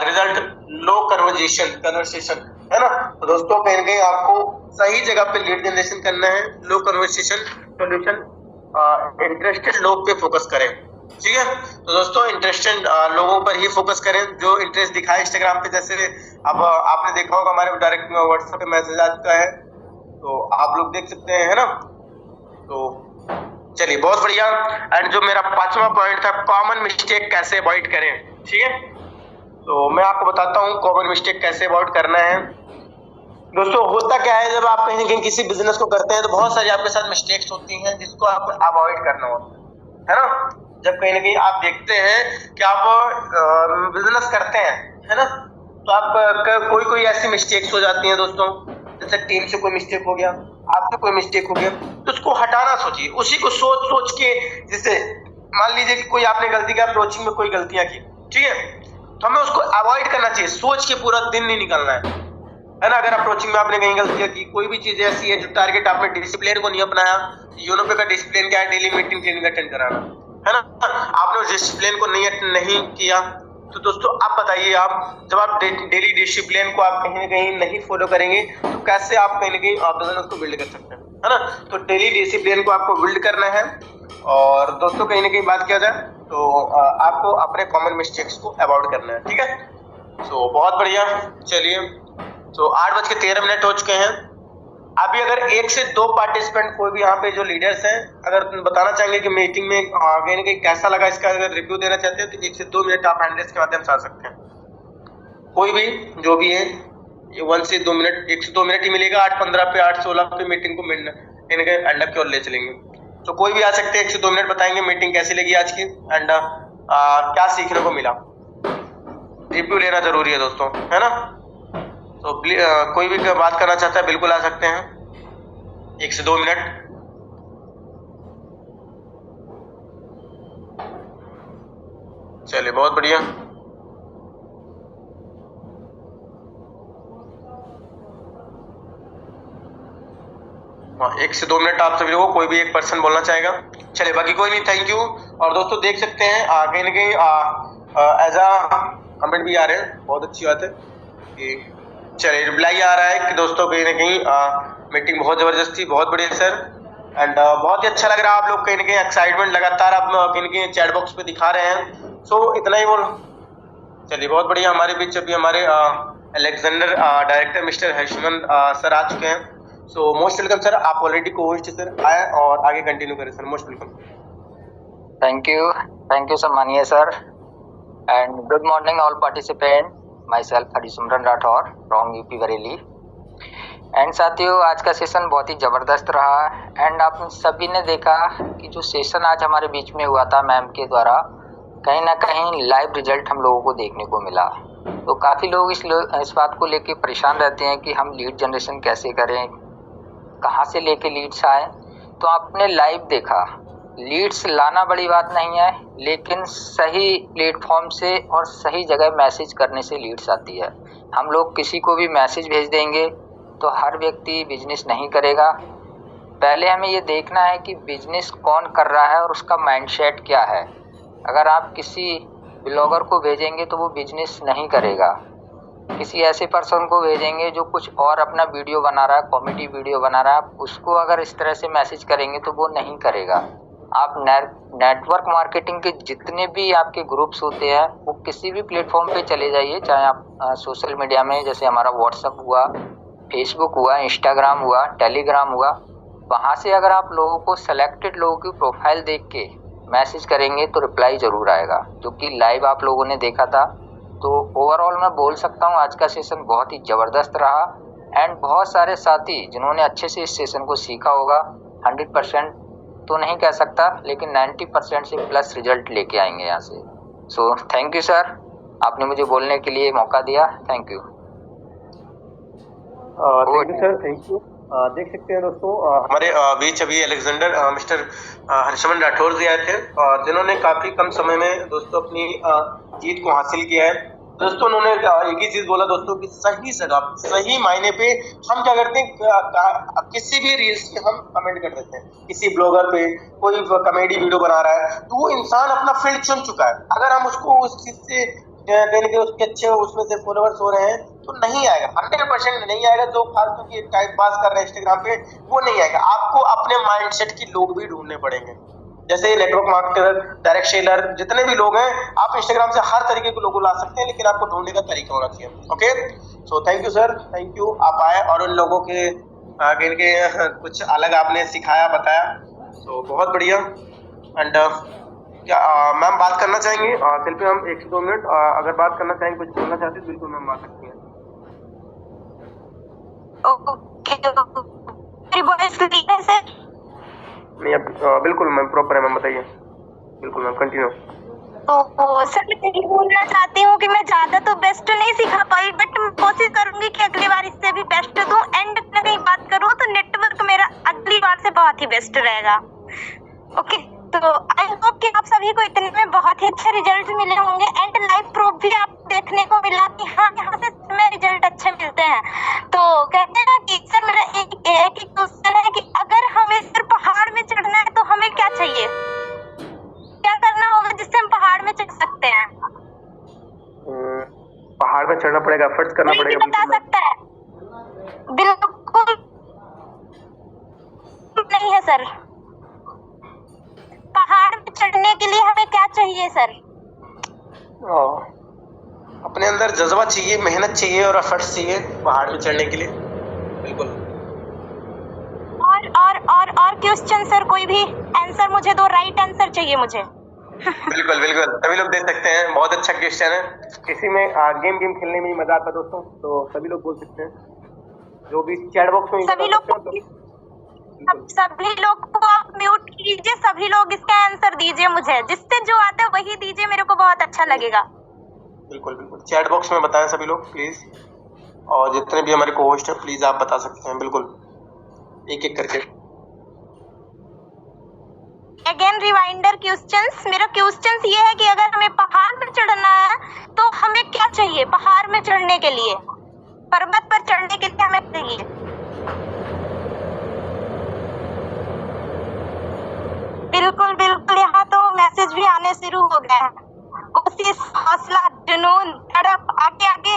रिजल्ट लो कन्वर्सेशन, है ना। तो दोस्तों कहीं ना कहीं आपको सही जगह पे लीड जनरेशन करना है। लो कन्वर्सेशन, सॉल्यूशन, इंटरेस्टेड लोग पे फोकस करें, ठीक है। तो दोस्तों इंटरेस्टेड लोगों पर ही फोकस करें, जो इंटरेस्ट दिखाए इंस्टाग्राम पे। जैसे अब आपने देखा होगा हमारे डायरेक्ट व्हाट्सएप पे मैसेज आता है, तो आप लोग देख सकते हैं, है ना। तो चलिए बहुत बढ़िया। एंड जो मेरा 5वां पॉइंट था, कॉमन मिस्टेक कैसे अवॉइड करें, ठीक है। तो मैं आपको बताता हूँ कॉमन मिस्टेक कैसे अवॉइड करना है। दोस्तों होता क्या है, जब आप कहीं ना कहीं किसी बिजनेस को करते हैं तो बहुत सारी आपके साथ मिस्टेक्स होती हैं जिसको आपको अवॉइड करना होता है ना। जब कहीं ना कहीं आप देखते हैं कि आप बिजनेस करते हैं, है ना, तो आप कोई ऐसी मिस्टेक्स हो जाती हैं दोस्तों, जैसे टीम से कोई मिस्टेक हो गया, आपसे कोई मिस्टेक हो गया, तो उसको हटाना सोचिए। उसी को सोच के, जैसे मान लीजिए कि कोई आपने गलती की, अप्रोचिंग में कोई गलतियां की, ठीक है, तो हमें उसको अवॉइड करना चाहिए। सोच के पूरा दिन नहीं निकलना है ना। अगर अप्रोचिंग में आपने कहीं गलतियां की, कोई भी चीज ऐसी है जो टारगेट आपने डिसिप्लिन को नहीं अपनाया, यूनोपे का डिसिप्लिन क्या है, डेली मीटिंग ट्रेनिंग अटेंड कराना, है ना। आपने उस डिसिप्लिन को नहीं किया, तो दोस्तों आप बताइए, आप जब आप डेली डिसिप्लिन को आप कहीं ना कहीं नहीं फॉलो करेंगे तो कैसे आप कहीं ना कहीं बिजनेस को बिल्ड कर सकते हैं, है ना। तो डेली डिसिप्लिन को आपको बिल्ड करना है। और दोस्तों कहीं ना कहीं बात किया जाए तो आपको अपने कॉमन मिस्टेक्स को अवॉइड करना है, ठीक है। तो बहुत बढ़िया। चलिए, तो 8:13 हो चुके हैं। अभी अगर 1 से 2 पार्टिसिपेंट कोई भी यहाँ पे जो लीडर्स हैं, अगर बताना चाहेंगे कि मीटिंग में कहीं कैसा लगा, इसका अगर रिव्यू देना चाहते हैं तो 1 से 2 मिनट आप हैंडल्स के माध्यम से आ सकते हैं। कोई भी जो भी है, ये 1 से 2 मिनट, 1 से 2 मिनट ही मिलेगा। 8:15 पे 8:16 पे मीटिंग को एंड अप की ओर ले चलेंगे। तो कोई भी आ सकते हैं, 1 से 2 मिनट बताएंगे मीटिंग कैसी लगी आज की, एंड क्या सीखने को मिला। रिव्यू लेना जरूरी है दोस्तों, है ना। तो कोई भी बात करना चाहता है बिल्कुल आ सकते हैं, 1 से 2 मिनट। चलिए बहुत बढ़िया। हाँ, 1 से 2 मिनट आप सभी लोगों, कोई भी एक पर्सन बोलना चाहेगा। चलिए बाकी कोई नहीं, थैंक यू। और दोस्तों देख सकते हैं कहीं ना कहीं एज कमेंट भी आ रहे हैं, बहुत अच्छी बात है कि चलिए रिप्लाई आ रहा है कि दोस्तों कहीं ना कहीं मीटिंग बहुत ज़बरदस्त थी, बहुत बढ़िया सर। एंड बहुत ही अच्छा लग रहा है, आप लोग कहीं ना कहीं एक्साइटमेंट लगातार आप कहीं ना कहीं चैट बॉक्स पे दिखा रहे हैं। सो इतना ही बोल, चलिए बहुत बढ़िया। हमारे बीच अभी हमारे Alexander director mister Harshman sir आ चुके हैं। सो मोस्ट वेलकम सर, आप ऑलरेडी को होस्ट सर आए और आगे कंटिन्यू करें sir, most welcome. Thank you सम्मानीय sir and good morning all participant. My self Harsimran Rathore from UP Bareilly. And साथियों, आज का सेशन बहुत ही ज़बरदस्त रहा एंड आप सभी ने देखा कि जो सेशन आज हमारे बीच में हुआ था मैम के द्वारा, कहीं ना कहीं लाइव रिजल्ट हम लोगों को देखने को मिला। तो काफ़ी लोग इस बात को लेके परेशान रहते हैं कि हम लीड जनरेशन कैसे करें, कहाँ से लेके लीड्स आए। तो आपने लाइव देखा, लीड्स लाना बड़ी बात नहीं है, लेकिन सही प्लेटफॉर्म से और सही जगह मैसेज करने से लीड्स आती है। हम लोग किसी को भी मैसेज भेज देंगे तो हर व्यक्ति बिजनेस नहीं करेगा। पहले हमें ये देखना है कि बिजनेस कौन कर रहा है और उसका माइंडसेट क्या है। अगर आप किसी ब्लॉगर को भेजेंगे तो वो बिजनेस नहीं करेगा, किसी ऐसे पर्सन को भेजेंगे जो कुछ और अपना वीडियो बना रहा है, कॉमेडी वीडियो बना रहा है, आप उसको अगर इस तरह से मैसेज करेंगे तो वो नहीं करेगा। आप नेटवर्क मार्केटिंग के जितने भी आपके ग्रुप्स होते हैं वो किसी भी प्लेटफॉर्म पे चले जाइए, चाहे आप सोशल मीडिया में जैसे हमारा व्हाट्सअप हुआ, फेसबुक हुआ, इंस्टाग्राम हुआ, टेलीग्राम हुआ, वहाँ से अगर आप लोगों को सेलेक्टेड लोगों की प्रोफाइल देख के मैसेज करेंगे तो रिप्लाई ज़रूर आएगा, जो कि लाइव आप लोगों ने देखा था। तो ओवरऑल मैं बोल सकता हूँ आज का सेशन बहुत ही ज़बरदस्त रहा एंड बहुत सारे साथी जिन्होंने अच्छे से इस सेशन को सीखा होगा, 100% तो नहीं कह सकता लेकिन 90% से प्लस रिजल्ट लेके आएंगे यहाँ से। सो थैंक यू सर, आपने मुझे बोलने के लिए मौका दिया, thank you. Thank you sir, thank you. देख सकते हैं दोस्तों हमारे बीच अभी अलेक्जेंडर मिस्टर हर्षमन राठौर जी आए थे, जिन्होंने काफी कम समय में दोस्तों अपनी जीत को हासिल किया है। दोस्तों उन्होंने एक ही चीज बोला दोस्तों कि सही जगह सही मायने पे हम क्या करते हैं, किसी भी रील्स पे हम कमेंट कर देते हैं, किसी ब्लॉगर पे कोई कॉमेडी वीडियो बना रहा है तो वो इंसान अपना फील्ड चुन चुका है। अगर हम उसको उस चीज से देने के उसके अच्छे उसमें से फॉलोअर्स हो रहे हैं तो नहीं आएगा, 100% नहीं आएगा। जो फालतू की टाइम पास कर रहे हैं इंस्टाग्राम पे वो नहीं आएगा। आपको अपने माइंडसेट की लोग भी ढूंढने पड़ेंगे, जैसे नेटवर्क मार्केटर, डायरेक्ट सेलर, जितने भी लोग हैं आप इंस्टाग्राम से हर तरीके के लोगों ला सकते हैं, लेकिन आपको ढूंढने का तरीका होना चाहिए। Okay, so thank you sir, thank you आप आए और उन लोगों के कुछ अलग आपने सिखाया बताया, तो बहुत बढ़िया। एंड क्या मैम बात करना चाहेंगी सिर्फ हम 1 से 2 मिनट अगर बात करना चाहेंगे, कुछ बोलना चाहते हैं बिल्कुल मैम बात सकती हैं। ओके, मेरी वॉइस क्लियर है सर? नहीं अब बिल्कुल मैम प्रॉपर है मैम, बताइए। बिल्कुल मैम कंटिन्यू। तो सर मैं यही बोलना चाहती हूँ कि मैं ज्यादा तो बेस्ट नहीं सिखा पाई, बट मैं कोशिश करूंगी कि अगली बार इससे भी बेस्ट दूं। एंड अपना कहीं बात करूँ तो नेटवर्क मेरा अगली बार से बहुत ही बेस्ट रहेगा। ओके, तो आई होप कि आप सभी को इतने में बहुत ही अच्छे रिजल्ट मिले होंगे एंड लाइव प्रूफ भी आप देखने को मिला कि हाँ यहाँ से में रिजल्ट अच्छे मिलते हैं। तो कहते हैं कि सर मेरा एक ही क्वेश्चन है कि अगर हमें सिर्फ पहाड़ में चढ़ना है तो हमें क्या चाहिए, क्या करना होगा जिससे हम पहाड़ में चढ़ सकते हैं? पहाड़ में चढ़ना पड़ेगा, एफर्ट्स करना पड़ेगा। बता सकता है? बिल्कुल नहीं है सर। पहाड़ में चढ़ने के लिए हमें क्या चाहिए सर? अपने अंदर जज्बा चाहिए, मेहनत चाहिए और एफर्ट्स चाहिए पहाड़ में चढ़ने के लिए। बिल्कुल। और क्वेश्चन सर, कोई भी आंसर मुझे दो, राइट आंसर चाहिए मुझे। बिल्कुल बिल्कुल, सभी लोग दे सकते हैं, बहुत अच्छा क्वेश्चन है। किसी में गेम खेलने में ही मजा आता है दोस्तों, तो सभी लोग बोल सकते हैं, जो भी चैट बॉक्स में सभी लोग को आप म्यूट कीजिए, सभी लोग इसका आंसर दीजिए मुझे, जिससे जो आता है वही दीजिए, मेरे को बहुत अच्छा लगेगा। बिल्कुल बिल्कुल, चैट बॉक्स में बताएं सभी लोग प्लीज, और जितने भी हमारे को होस्ट है प्लीज आप बता सकते हैं, बिल्कुल एक एक करके। अगेन रिमाइंडर क्वेश्चंस, मेरा क्वेश्चंस ये है कि अगर हमें पहाड़ पर चढ़ना है तो हमें क्या चाहिए? पहाड़ में चढ़ने के लिए, पर्वत पर चढ़ने के लिए हमें चाहिए? बिल्कुल बिल्कुल, यहाँ तो मैसेज भी आने शुरू हो गए हैं। कोशिश कोशिश, हौसला, जुनून, तड़प, आगे आगे,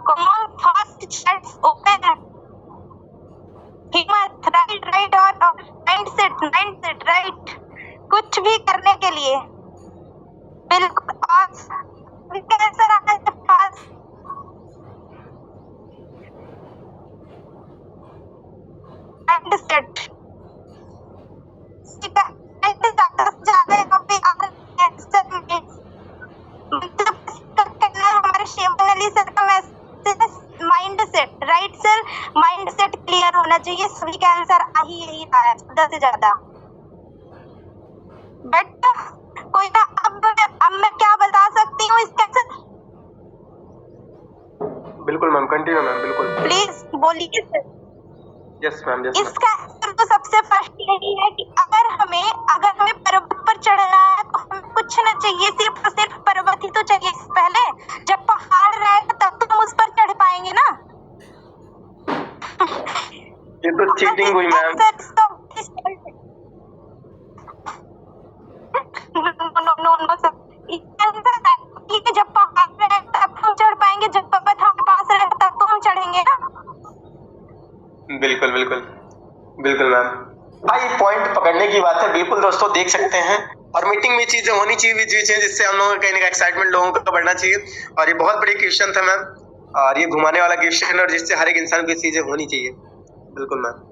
come on, fast, chats, open, हिम्मत, राइट और माइंडसेट राइट, कुछ भी करने के लिए बिल्कुल कैंसर आने के पास माइंडसेट ज्यादा यहाँ पे हमारे शेमली सर का message, mindset right sir, mindset clear होना चाहिए, सभी का आंसर आ ही यही रहा है ज्यादा से ज्यादा। बट कोई ना, अब मैं क्या बता सकती हूँ इसका आंसर? बिल्कुल मैम, कंटिन्यू मैम, बिल्कुल। प्लीज बोलिए सर। Yes ma'am, yes. इसका आंसर तो सबसे फर्स्ट यही है कि अगर हमें पर्वत पर चढ़ना है तो हमें कुछ ना चाहिए, सिर्फ और सिर्फ पर्वत ही तो चाहिए। पहले जब पहाड़ रहेगा तब तो हम उस पर चढ़ पाएंगे ना। ये तो चीटिंग हुई मैम। जब पहाड़ रहेगा तब हम चढ़ पाएंगे, जब पर्वत हमारे पास रहेगा तब तो हम चढ़ेंगे ना। बिल्कुल बिल्कुल बिल्कुल मैम। भाई पॉइंट पकड़ने की बात है, बिल्कुल दोस्तों, देख सकते हैं। और मीटिंग में चीजें होनी चाहिए जिससे हम लोगों का कहीं ना कहीं एक्साइटमेंट लोगों का बढ़ना चाहिए। और ये बहुत बड़ी क्वेश्चन था मैम, और ये घुमाने वाला क्वेश्चन, और जिससे हर एक इंसान को चीजें होनी चाहिए। बिल्कुल मैम,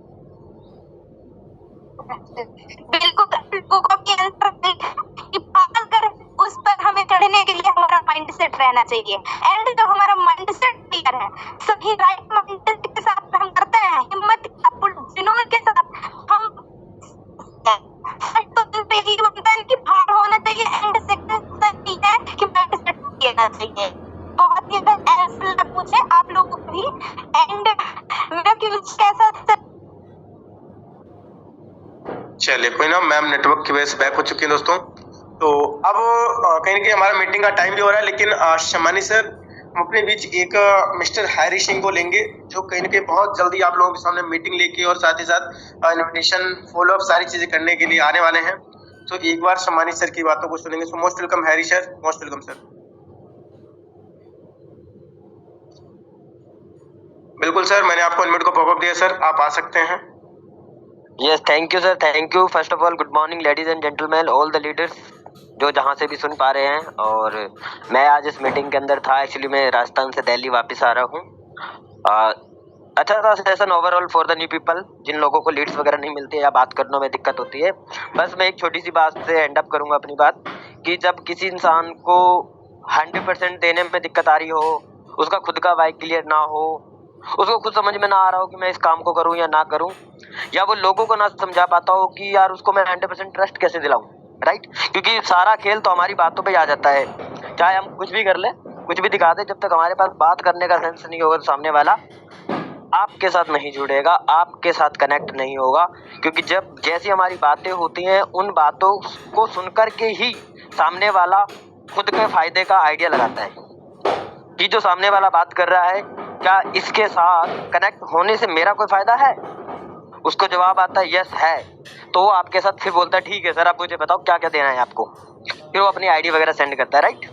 उस पर हमें चढ़ने के लिए हमारा माइंडसेट रहना चाहिए। एंड जब हमारा माइंडसेट क्लियर है, सही राइट माइंडसेट के साथ हम करते हैं, हिम्मत जुनून के साथ हम तो यही बनता है कि भार होना चाहिए। एंड सेकंड है कि माइंडसेट लेना चाहिए। बहुत ही आंसर मुझे आप लोगों को भी। एंड मेरा क्विज कैसा था? चलिए कोई ना मैम, नेटवर्क की वजह से बैक हो चुकी है दोस्तों। तो अब कहीं ना कहीं हमारा मीटिंग का टाइम भी हो रहा है, लेकिन शमानी सर, हम अपने बीच एक मिस्टर हैरी सिंह को लेंगे, जो कहीं ना कहीं बहुत जल्दी आप लोगों के सामने मीटिंग लेके और साथ ही साथ इन्विटेशन, फॉलो अप, सारी चीजें करने के लिए आने वाले हैं। तो एक बार शमानी सर की बातों को सुनेंगे। सो most welcome Harry sir, most welcome sir. बिल्कुल सर, मैंने आपको इनवाइट को पॉपअप दिया सर, आप आ सकते हैं। Yes, thank you sir, thank you. First of all good morning ladies and gentleman, all the leaders जो जहाँ से भी सुन पा रहे हैं। और मैं आज इस मीटिंग के अंदर था, एक्चुअली मैं राजस्थान से दिल्ली वापस आ रहा हूँ। अच्छा था session overall for the new people, जिन लोगों को लीड्स वगैरह नहीं मिलती है या बात करने में दिक्कत होती है। बस मैं एक छोटी सी बात से एंड अप करूँगा अपनी बात, कि जब किसी इंसान को 100% देने में दिक्कत आ रही हो, उसका खुद का वाई क्लियर ना हो, उसको खुद समझ में ना आ रहा हो कि मैं इस काम को करूं या ना करूं, या वो लोगों को ना समझा पाता हो कि यार उसको मैं 100% ट्रस्ट कैसे दिलाऊं, राइट? क्योंकि सारा खेल तो हमारी बातों पे आ जाता है। चाहे हम कुछ भी कर ले, कुछ भी दिखा दे, जब तक हमारे पास बात करने का सेंस नहीं होगा तो सामने वाला आपके साथ नहीं जुड़ेगा, आपके साथ कनेक्ट नहीं होगा। क्योंकि जब जैसी हमारी बातें होती हैं, उन बातों को सुनकर के ही सामने वाला खुद के फायदे का आइडिया लगाता है कि जो सामने वाला बात कर रहा है, क्या इसके साथ कनेक्ट होने से मेरा कोई फायदा है? उसको जवाब आता है यस है, तो वो आपके साथ फिर बोलता है ठीक है सर, आप मुझे बताओ क्या क्या देना है आपको। फिर वो अपनी आईडी वगैरह सेंड करता है, राइट?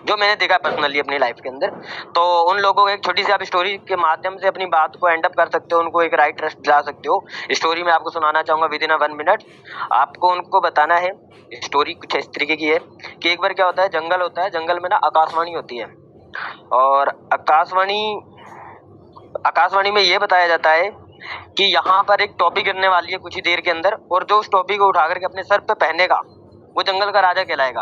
जो मैंने देखा पर्सनली अपनी लाइफ के अंदर। तो उन लोगों को एक छोटी सी आप स्टोरी के माध्यम से अपनी बात को एंड अप कर सकते हो, उनको एक राइट ट्रस्ट दिला सकते हो। स्टोरी में आपको सुनाना चाहूँगा विद इन 1 मिनट। आपको उनको बताना है, स्टोरी कुछ इस तरीके की है कि एक बार क्या होता है, जंगल होता है, जंगल में ना आकाशवाणी होती है, और आकाशवाणी में ये बताया जाता है कि यहाँ पर एक टोपी गिरने वाली है कुछ ही देर के अंदर, और जो उस टोपी को उठा करके अपने सर पे पहनेगा वो जंगल का राजा कहलाएगा।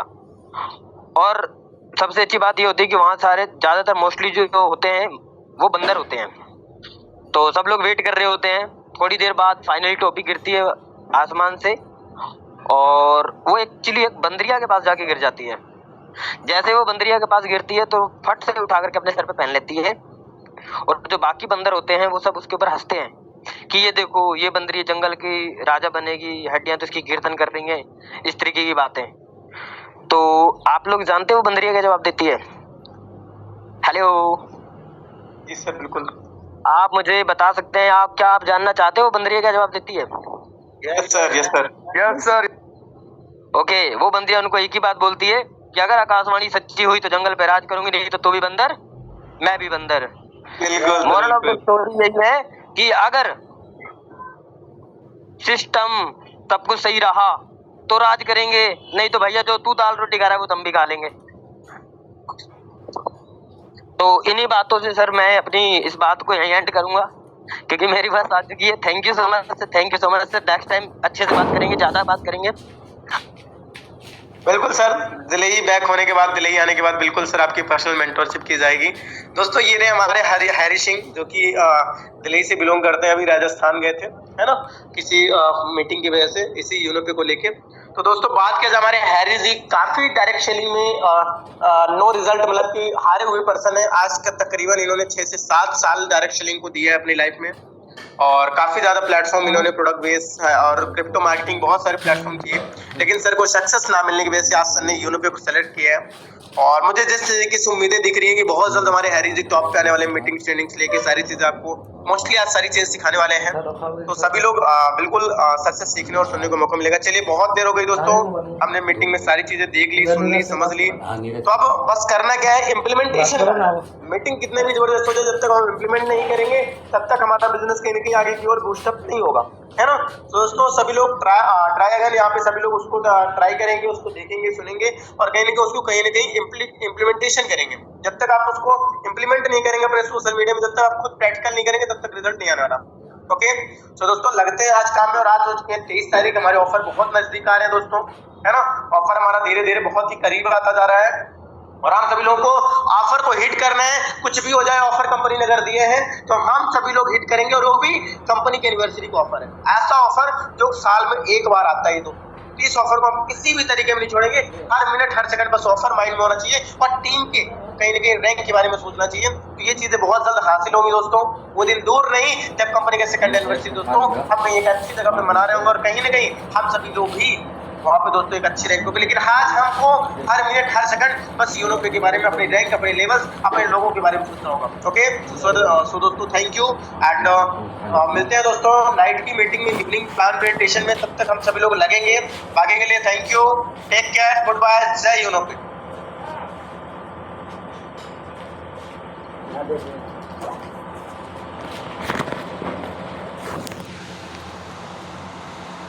और सबसे अच्छी बात ये होती है कि वहाँ सारे ज्यादातर मोस्टली जो होते हैं वो बंदर होते हैं। तो सब लोग वेट कर रहे होते हैं। थोड़ी देर बाद फाइनली टोपी गिरती है आसमान से, और वो एक्चुअली एक बंदरिया के पास जाके गिर जाती है। जैसे वो बंदरिया के पास गिरती है तो फट से उठा करके अपने सर पे पहन लेती है, और जो बाकी बंदर होते हैं वो सब उसके ऊपर हंसते हैं कि ये देखो, ये बंदरी जंगल की राजा बनेगी, हड्डियां तो इसकी कीर्तन कर रही हैं, इस तरीके की बातें। तो आप लोग जानते हो बंदरिया क्या जवाब देती है? हेलो जी सर, बिल्कुल। आप मुझे बता सकते हैं, क्या आप जानना चाहते हो बंदरिया क्या जवाब देती है? Yes sir, yes sir, yes sir. Okay, वो बंदरिया उनको एक ही बात बोलती है कि अगर आकाशवाणी सच्ची हुई तो जंगल पे राज करूंगी, नहीं तो भी बंदर मैं भी बंदर। बिल्कुल मोरल ऑफ द बिल्कुल। स्टोरी यही है कि अगर सिस्टम सब कुछ सही रहा तो राज करेंगे, नहीं तो भैया जो तू दाल रोटी खा रहा है वो तुम भी खा लेंगे। तो इन्हीं बातों से सर मैं अपनी इस बात को यहीं एंड करूंगा, क्योंकि मेरी बात आ चुकी है। Thank you so much sir, thank you so much sir. Next time अच्छे से बात करेंगे, ज्यादा बात करेंगे। बिल्कुल सर, दिल्ली बैक होने के बाद, दिल्ली आने के बाद बिल्कुल सर आपकी पर्सनल मेंटरशिप की जाएगी। दोस्तों ये रहे हमारे हैरी सिंह, जो कि दिल्ली से बिलोंग करते हैं, अभी राजस्थान गए थे, है ना, किसी मीटिंग की वजह से, इसी यूनिपी को लेके। तो दोस्तों बात किया जाए हमारे हैरी जी, काफी डायरेक्ट सेलिंग में नो रिजल्ट, मतलब कि हारे हुए पर्सन है। आज का तकरीबन इन्होंने 6 से 7 साल डायरेक्ट सेलिंग को दिया है अपनी लाइफ में, और काफी ज्यादा प्लेटफॉर्म इन्होंने प्रोडक्ट बेस और क्रिप्टो मार्केटिंग बहुत सारे प्लेटफॉर्म किए, लेकिन सर को सक्सेस ना मिलने की वजह से आज सर ने यूनिपी को सेलेक्ट किया है। और मुझे जिस तरीके से उम्मीदें दिख रही है कि बहुत जल्द हमारे हैरी जी टॉप पे आने वाले, मीटिंग ट्रेनिंग्स लेके सारी चीजें आपको मोस्टली आज सारी चीजें सिखाने वाले हैं। तो सभी लोग बिल्कुल सर से सीखने और सुनने को मौका मिलेगा। चलिए बहुत देर हो गई दोस्तों, हमने मीटिंग में सारी चीजें देख ली, सुन ली, समझ ली, तो अब बस करना क्या है, इम्प्लीमेंटेशन। मीटिंग कितने भी जबरदस्त हो जाए, जब तक हम इम्प्लीमेंट नहीं करेंगे तब तक हमारा बिजनेस कहीं ना कहीं आगे की ओर बूस्टअप नहीं होगा, है ना। तो दोस्तों सभी लोग ट्राई अगर यहाँ पे सभी लोग उसको ट्राई करेंगे, उसको देखेंगे, सुनेंगे, और कहीं ना कहीं इम्प्लीमेंटेशन करेंगे। जब तक आप उसको इम्प्लीमेंट नहीं करेंगे अपने सोशल मीडिया में, जब तक आप खुद प्रैक्टिकल नहीं करेंगे, तब तक रिजल्ट नहीं आने वाला। ओके, तो दोस्तों लगते हैं आज काम में, और आज हो चुके हैं 23 तारीख, हमारे ऑफर बहुत नजदीक आ रहे हैं दोस्तों, है ना। ऑफर हमारा धीरे धीरे बहुत ही करीब आता जा रहा है, और हम सभी लोगों को ऑफर को हिट करना है। कुछ भी हो जाए, ऑफर कंपनी ने अगर दिए हैं तो हम सभी लोग हिट करेंगे, और वो भी कंपनी की एनिवर्सरी का ऑफर है। ऐसा ऑफर जो साल में एक बार आता है। तो इस ऑफर को हम किसी भी तरीके में नहीं छोड़ेंगे। हर मिनट हर सेकंड बस ऑफर माइंड में होना चाहिए, और टीम के कहीं ना कहीं रैंक के बारे में सोचना चाहिए। तो ये चीजें बहुत जल्द हासिल होंगी दोस्तों, वो दिन दूर नहीं जब कंपनी का सेकंड एनिवर्सरी दोस्तों हम एक अच्छी जगह पे मना रहे होंगे, और कहीं ना कहीं हम सभी लोग भी वहाँ पे दोस्तों एक अच्छी रैंक होगी। लेकिन आज हमको हर मिनट हर सेकंड बस यूरोपे के बारे में, अपनी रैंक, अपने लेवल्स, अपने लोगों के बारे में सोचना होगा। ओके, सो दोस्तों थैंक यू, एंड मिलते हैं दोस्तों नाइट की मीटिंग में, इवनिंग प्लान प्रेजेंटेशन में। तब तक हम सभी लोग लगेंगे आगे के लिए। Thank you, take care, good bye, जय यूरोपे।